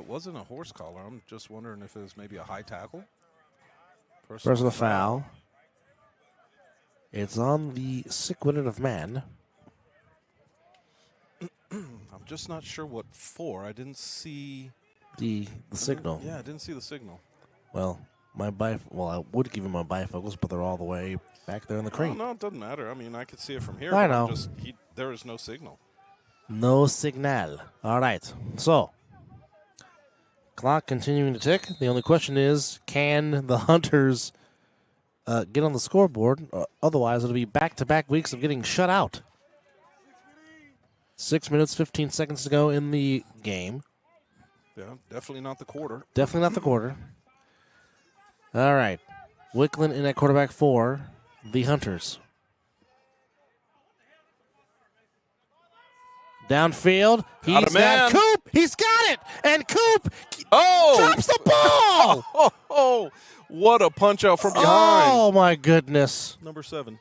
[SPEAKER 2] it wasn't a horse collar. I'm just wondering if it was maybe a high tackle.
[SPEAKER 1] Personal foul. It's on the Sickwidit of man.
[SPEAKER 2] I'm just not sure what for. I didn't see
[SPEAKER 1] The signal.
[SPEAKER 2] Yeah, I didn't see the signal.
[SPEAKER 1] Well, I would give him my bifocals, but they're all the way back there in the crate.
[SPEAKER 2] No, it doesn't matter. I mean, I could see it from here.
[SPEAKER 1] I
[SPEAKER 2] but
[SPEAKER 1] know.
[SPEAKER 2] There is no signal.
[SPEAKER 1] No signal. All right. So, clock continuing to tick. The only question is, can the Hunters get on the scoreboard? Otherwise, it'll be back-to-back weeks of getting shut out. 6 minutes, 15 seconds to go in the game.
[SPEAKER 2] Yeah, definitely not the quarter.
[SPEAKER 1] Definitely not the quarter. All right. Wickland in at quarterback for the Hunters. Downfield. He's
[SPEAKER 2] Got a man.
[SPEAKER 1] got Coop. He's got it. And Coop
[SPEAKER 2] Oh!
[SPEAKER 1] drops the ball.
[SPEAKER 2] Oh, what a punch out from behind.
[SPEAKER 1] Oh, my goodness.
[SPEAKER 2] Number 7.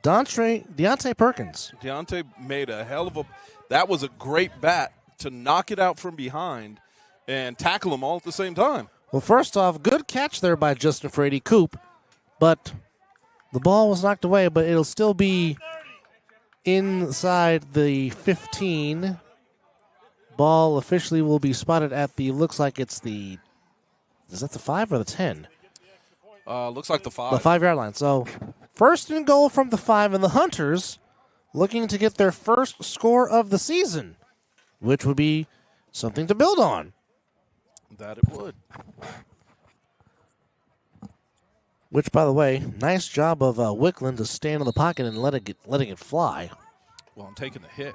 [SPEAKER 1] Deontay Perkins.
[SPEAKER 2] Deontay made a hell of a – that was a great bat to knock it out from behind and tackle them all at the same time.
[SPEAKER 1] Well, first off, good catch there by Justin Frady Coop, but the ball was knocked away, but it'll still be inside the 15. Ball officially will be spotted at the – looks like it's the – is that the 5 or the 10?
[SPEAKER 2] Looks like the 5.
[SPEAKER 1] The 5-yard line. So, first and goal from the 5, and the Hunters looking to get their first score of the season, which would be something to build on.
[SPEAKER 2] That it would.
[SPEAKER 1] Which, by the way, nice job of Wickland to stand in the pocket and letting it fly.
[SPEAKER 2] Well, I'm taking the hit.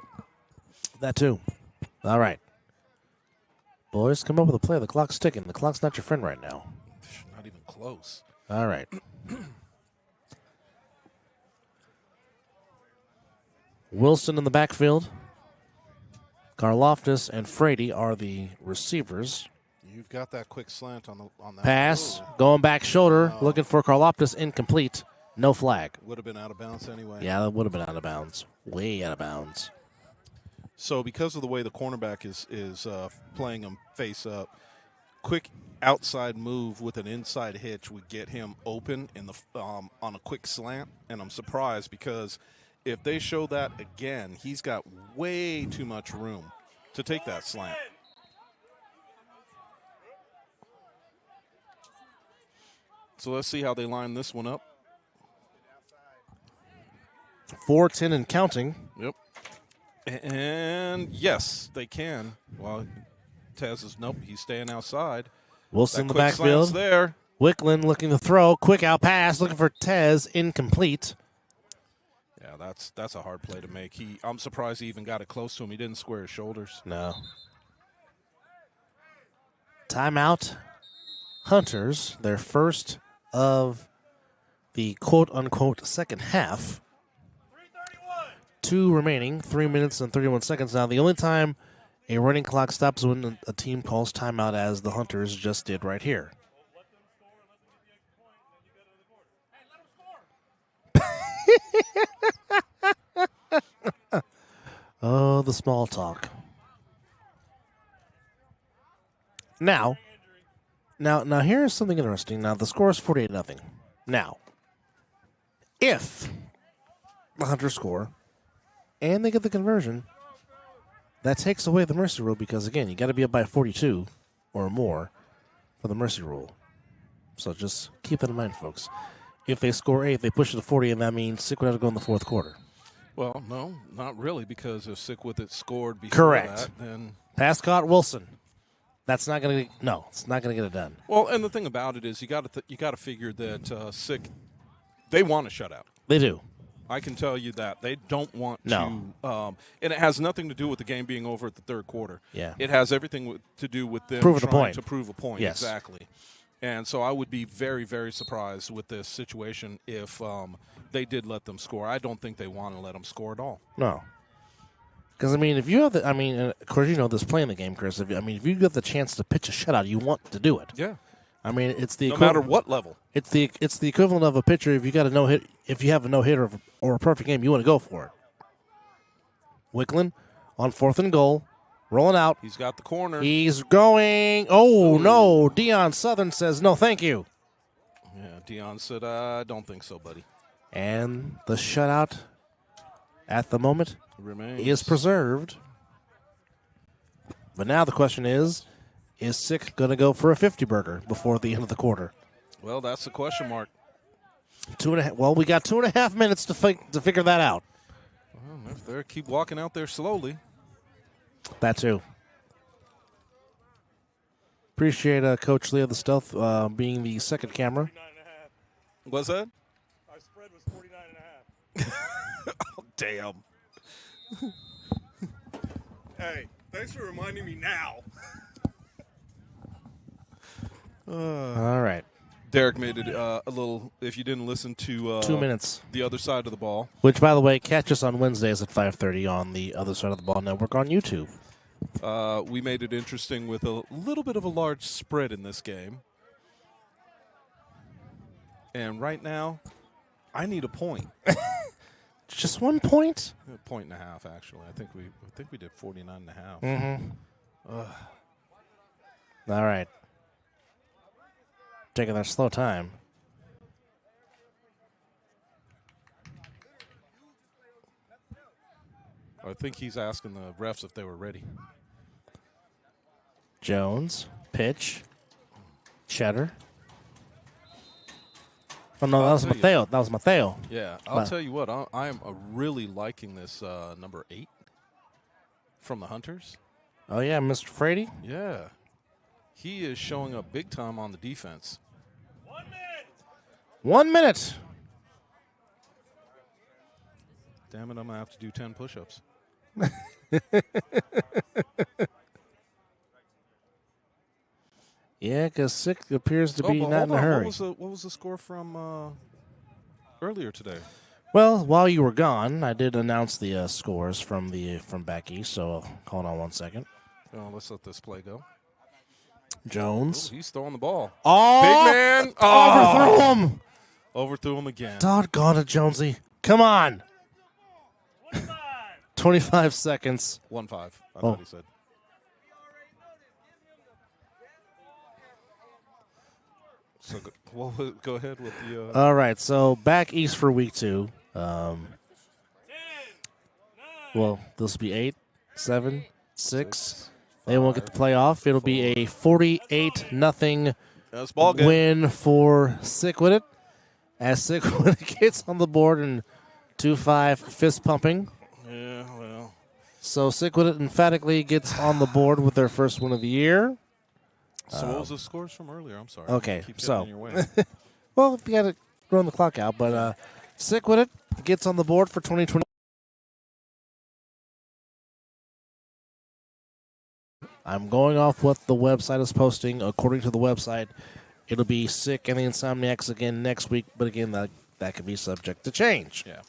[SPEAKER 1] That too. All right. Boys, come up with a play. The clock's ticking. The clock's not your friend right now.
[SPEAKER 2] Not even close.
[SPEAKER 1] All right. Wilson in the backfield. Karloftis and Frady are the receivers.
[SPEAKER 2] You've got that quick slant on that
[SPEAKER 1] Pass,
[SPEAKER 2] Oh,
[SPEAKER 1] going back shoulder, looking for Karloftis, incomplete. No flag.
[SPEAKER 2] would have been out of bounds anyway.
[SPEAKER 1] Yeah, that would have been out of bounds. Way out of bounds.
[SPEAKER 2] So because of the way the cornerback is playing him face up, quick outside move with an inside hitch would get him open in the on a quick slant. And I'm surprised because if they show that again, he's got way too much room to take that slant. So let's see how they line this one up.
[SPEAKER 1] 4-10 and counting.
[SPEAKER 2] Yep. And yes, they can. Well, Tez is nope. He's staying outside.
[SPEAKER 1] Wilson in
[SPEAKER 2] That
[SPEAKER 1] the
[SPEAKER 2] quick slant's
[SPEAKER 1] backfield.
[SPEAKER 2] there.
[SPEAKER 1] Wickland looking to throw. Quick out pass. Looking for Tez. Incomplete.
[SPEAKER 2] Yeah, that's a hard play to make. I'm surprised he even got it close to him. He didn't square his shoulders.
[SPEAKER 1] No. Timeout. Hunters, their first of the quote-unquote second half. 2 remaining, 3 minutes and 31 seconds. Now, the only time a running clock stops when a team calls timeout, as the Hunters just did right here. Oh, the small talk. Now, here's something interesting. Now, the score is 48-0. Now, if the Hunters score and they get the conversion, that takes away the mercy rule because, again, you got to be up by 42 or more for the mercy rule. So just keep that in mind, folks. If they score 8, they push it to 40, and that means Sickwidit have to go in the fourth quarter.
[SPEAKER 2] Well, no, not really, because if Sickwidit scored before that, then
[SPEAKER 1] Pass caught Wilson. That's not going to – no, it's not going to get it done.
[SPEAKER 2] well, and the thing about it is you got to figure that Sick they want a shutout.
[SPEAKER 1] They do.
[SPEAKER 2] I can tell you that they don't want
[SPEAKER 1] No.
[SPEAKER 2] to, and it has nothing to do with the game being over at the third quarter.
[SPEAKER 1] Yeah.
[SPEAKER 2] It has everything to do with them
[SPEAKER 1] Proving a
[SPEAKER 2] trying
[SPEAKER 1] point.
[SPEAKER 2] to prove a point.
[SPEAKER 1] Yes.
[SPEAKER 2] Exactly. And so I would be very, very surprised with this situation if they did let them score. I don't think they want to let them score at all.
[SPEAKER 1] No. Because, I mean, if you have the – I mean, of course, you know this playing the game, Chris. If you get the chance to pitch a shutout, you want to do it.
[SPEAKER 2] Yeah.
[SPEAKER 1] I mean, it's the
[SPEAKER 2] No matter what level.
[SPEAKER 1] It's the equivalent of a pitcher. If you got a no hit, if you have a no hitter or a perfect game, you want to go for it. Wickland on 4th and goal Rolling out.
[SPEAKER 2] He's got the corner.
[SPEAKER 1] He's going. Oh, no. Deion Southern says, no, thank you.
[SPEAKER 2] Yeah, Deion said, I don't think so, buddy.
[SPEAKER 1] And the shutout at the moment
[SPEAKER 2] Remains.
[SPEAKER 1] is preserved. But now the question is Sick going to go for a 50-burger before the end of the quarter?
[SPEAKER 2] Well, that's the question mark.
[SPEAKER 1] 2.5. Well, we got 2.5 minutes to figure that out.
[SPEAKER 2] Well, if they keep walking out there slowly.
[SPEAKER 1] That too. Appreciate Coach Lee of the Stealth being the second camera.
[SPEAKER 2] What's that?
[SPEAKER 4] Our spread was 49.5.
[SPEAKER 2] Oh, damn.
[SPEAKER 3] Hey, thanks for reminding me now.
[SPEAKER 1] All right.
[SPEAKER 2] Derek made it a little, if you didn't listen to
[SPEAKER 1] 2 minutes.
[SPEAKER 2] The Other Side of the Ball.
[SPEAKER 1] Which, by the way, catch us on Wednesdays at 5:30 on the Other Side of the Ball Network on YouTube.
[SPEAKER 2] We made it interesting with a little bit of a large spread in this game. And right now, I need a point.
[SPEAKER 1] Just 1 point?
[SPEAKER 2] A point and a half, actually. I think we did 49.5.
[SPEAKER 1] Mm-hmm. All right. Taking their slow time.
[SPEAKER 2] I think he's asking the refs if they were ready.
[SPEAKER 1] Jones, pitch, Cheddar. Oh, no, that was Mateo. That was Mateo.
[SPEAKER 2] Yeah, I'll tell you what. I am really liking this number 8 from the Hunters.
[SPEAKER 1] Oh, yeah, Mr. Frady.
[SPEAKER 2] Yeah. He is showing up big time on the defense.
[SPEAKER 4] 1 minute.
[SPEAKER 1] 1 minute.
[SPEAKER 2] Damn it, I'm going to have to do 10 push-ups.
[SPEAKER 1] Yeah, because Sick appears to be
[SPEAKER 2] but
[SPEAKER 1] not in
[SPEAKER 2] hold
[SPEAKER 1] a
[SPEAKER 2] on.
[SPEAKER 1] hurry.
[SPEAKER 2] What was the score from earlier today?
[SPEAKER 1] Well, while you were gone, I did announce the scores from back east, so hold on 1 second.
[SPEAKER 2] Oh, let's let this play go.
[SPEAKER 1] Jones.
[SPEAKER 2] Ooh, he's throwing the ball.
[SPEAKER 1] Oh!
[SPEAKER 2] Big man.
[SPEAKER 1] Overthrew him.
[SPEAKER 2] Overthrew him again.
[SPEAKER 1] Doggone it, Jonesy. Come on.
[SPEAKER 4] 25.
[SPEAKER 1] 25 seconds.
[SPEAKER 2] 1-5, I
[SPEAKER 1] Oh.
[SPEAKER 2] thought he said. So go ahead with the.
[SPEAKER 1] All right, so back east for week 2.
[SPEAKER 4] 10, 9,
[SPEAKER 1] Well, this will be 8, 7, 6. They won't get the playoff. It'll be a 48-0
[SPEAKER 2] That's ball game.
[SPEAKER 1] win for Sickwidit. As Sickwidit gets on the board and 2-5 fist pumping.
[SPEAKER 2] Yeah, well.
[SPEAKER 1] So Sickwidit emphatically gets on the board with their first win of the year.
[SPEAKER 2] So what was the scores from earlier? I'm sorry.
[SPEAKER 1] Okay,
[SPEAKER 2] Keep
[SPEAKER 1] so-
[SPEAKER 2] getting in your way.
[SPEAKER 1] Well, we got to run the clock out, but Sickwidit gets on the board for 2020. I'm going off what the website is posting. According to the website, it'll be Sick and the Insomniacs again next week, but again, that could be subject to change.
[SPEAKER 2] Yeah.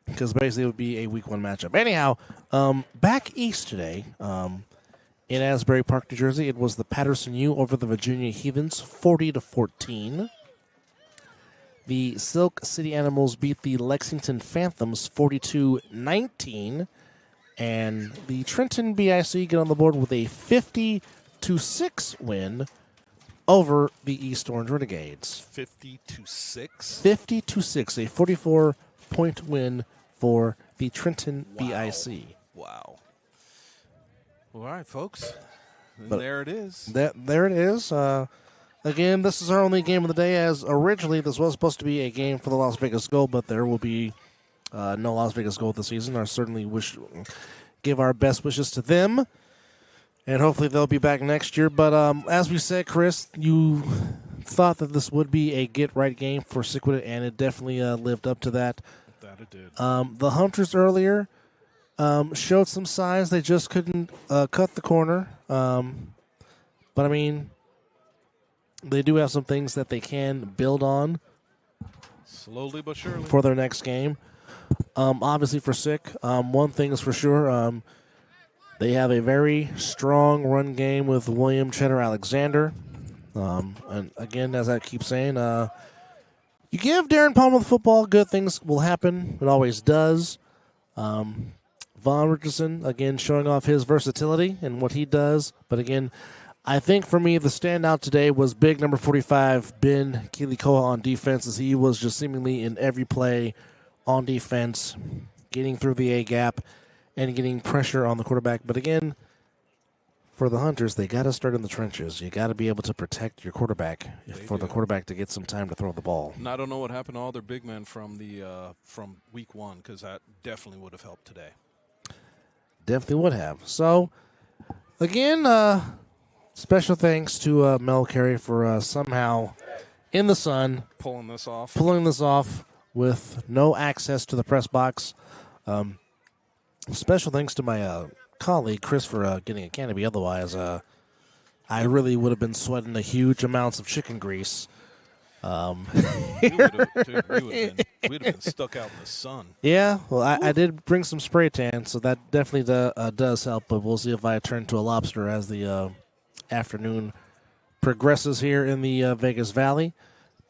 [SPEAKER 1] Because basically it would be a week 1 matchup. Anyhow, back east today, in Asbury Park, New Jersey, it was the Patterson U over the Virginia Heathens, 40-14. The Silk City Animals beat the Lexington Phantoms, 42-19. And the Trenton BIC get on the board with a 50-6 win over the East Orange Renegades.
[SPEAKER 2] 50-6.
[SPEAKER 1] 50-6, a 44-point win for the Trenton BIC.
[SPEAKER 2] Wow. All right, folks. And
[SPEAKER 1] But-
[SPEAKER 2] there it is.
[SPEAKER 1] There it is. Again, this is our only game of the day, as originally this was supposed to be a game for the Las Vegas Gold, but there will be no Las Vegas Gold this season. I certainly give our best wishes to them, and hopefully they'll be back next year. But as we said, Chris, you thought that this would be a get-right game for Sickwidit, and it definitely lived up to that.
[SPEAKER 2] That it did.
[SPEAKER 1] The Hunters earlier showed some signs. They just couldn't cut the corner. But, I mean, they do have some things that they can build on
[SPEAKER 2] Slowly but surely.
[SPEAKER 1] for their next game. Obviously, for Sick, one thing is for sure, they have a very strong run game with William Cheddar Alexander. And, again, as I keep saying, you give Darren Palmer the football, good things will happen. It always does. Von Richardson, again, showing off his versatility and what he does. But again, I think for me, the standout today was big number 45, Ben Kilikoa on defense, as he was just seemingly in every play on defense, getting through the A gap and getting pressure on the quarterback. But again, for the Hunters, they got to start in the trenches. You got to be able to protect your quarterback for the quarterback to get some time to throw the ball.
[SPEAKER 2] And I don't know what happened to all their big men from week one, because that definitely would have helped today.
[SPEAKER 1] Definitely would have. So, again, special thanks to Mel Carey for somehow in the sun
[SPEAKER 2] Pulling this off
[SPEAKER 1] with no access to the press box. Special thanks to my colleague Chris for getting a canopy. Otherwise, I really would have been sweating the huge amounts of chicken grease.
[SPEAKER 2] We'd have been stuck out in the sun.
[SPEAKER 1] Yeah, well, I did bring some spray tan, so that definitely does help. But we'll see if I turn to a lobster as the afternoon progresses here in the Vegas Valley.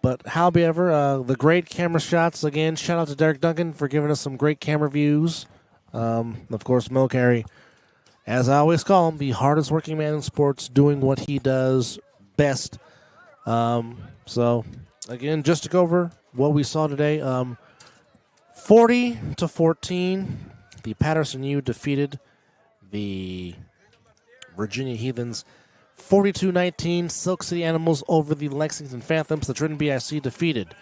[SPEAKER 1] But however, the great camera shots, again, shout out to Derek Duncan for giving us some great camera views. Of course, Mel Carey, as I always call him, the hardest working man in sports, doing what he does best. So, again, just to go over what we saw today, 40-14, the Patterson U defeated the Virginia Heathens. 42-19, Silk City Animals over the Lexington Phantoms. The Trenton BIC defeated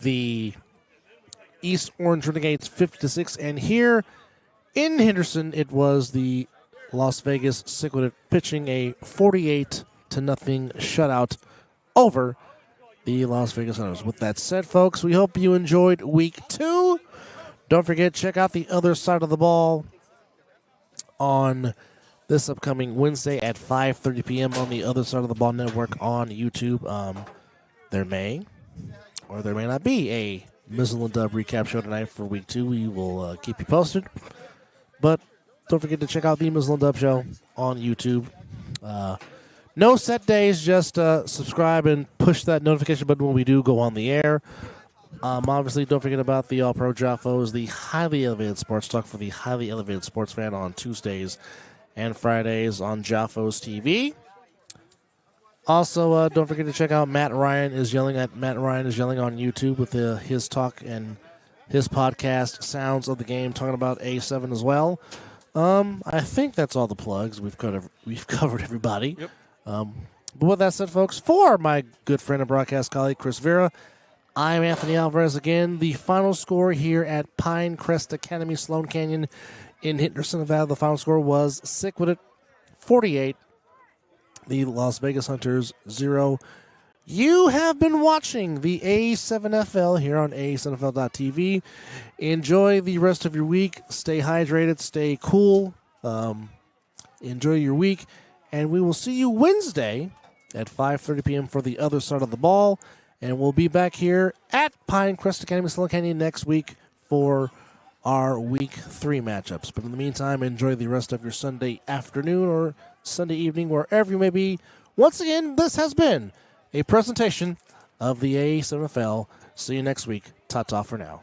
[SPEAKER 1] the East Orange Renegades 50-6. And here in Henderson, it was the Las Vegas Sickwidit pitching a 48-0 shutout over the Las Vegas Hunters. With that said, folks, we hope you enjoyed week 2. Don't forget, check out the other side of the ball on this upcoming Wednesday at 5:30 p.m. on the Other Side of the Ball Network on YouTube. There may or there may not be a Mizzle and Dub recap show tonight for week 2. We will keep you posted. But don't forget to check out the Mizzle and Dub show on YouTube. No set days, just subscribe and push that notification button when we do go on the air. Obviously, don't forget about the All-Pro Jaffos, the highly elevated sports talk for the highly elevated sports fan on Tuesdays and Fridays on Jaffos TV. Also, don't forget to check out Matt Ryan is Yelling on YouTube with his talk and his podcast, Sounds of the Game, talking about A7 as well. I think that's all the plugs. We've covered everybody.
[SPEAKER 2] Yep.
[SPEAKER 1] But with that said, folks, for my good friend and broadcast colleague, Chris Vera, I'm Anthony Alvarez again. The final score here at Pinecrest Academy, Sloan Canyon in Henderson, Nevada, the final score was Sickwidit 48, the Las Vegas Hunters 0. You have been watching the A7FL here on A7FL.tv. Enjoy the rest of your week. Stay hydrated. Stay cool. Enjoy your week. And we will see you Wednesday at 5:30 p.m. for the Other Side of the Ball. And we'll be back here at Pinecrest Academy, Sloan Canyon next week for our Week 3 matchups. But in the meantime, enjoy the rest of your Sunday afternoon or Sunday evening, wherever you may be. Once again, this has been a presentation of the A7FL. See you next week. Ta-ta for now.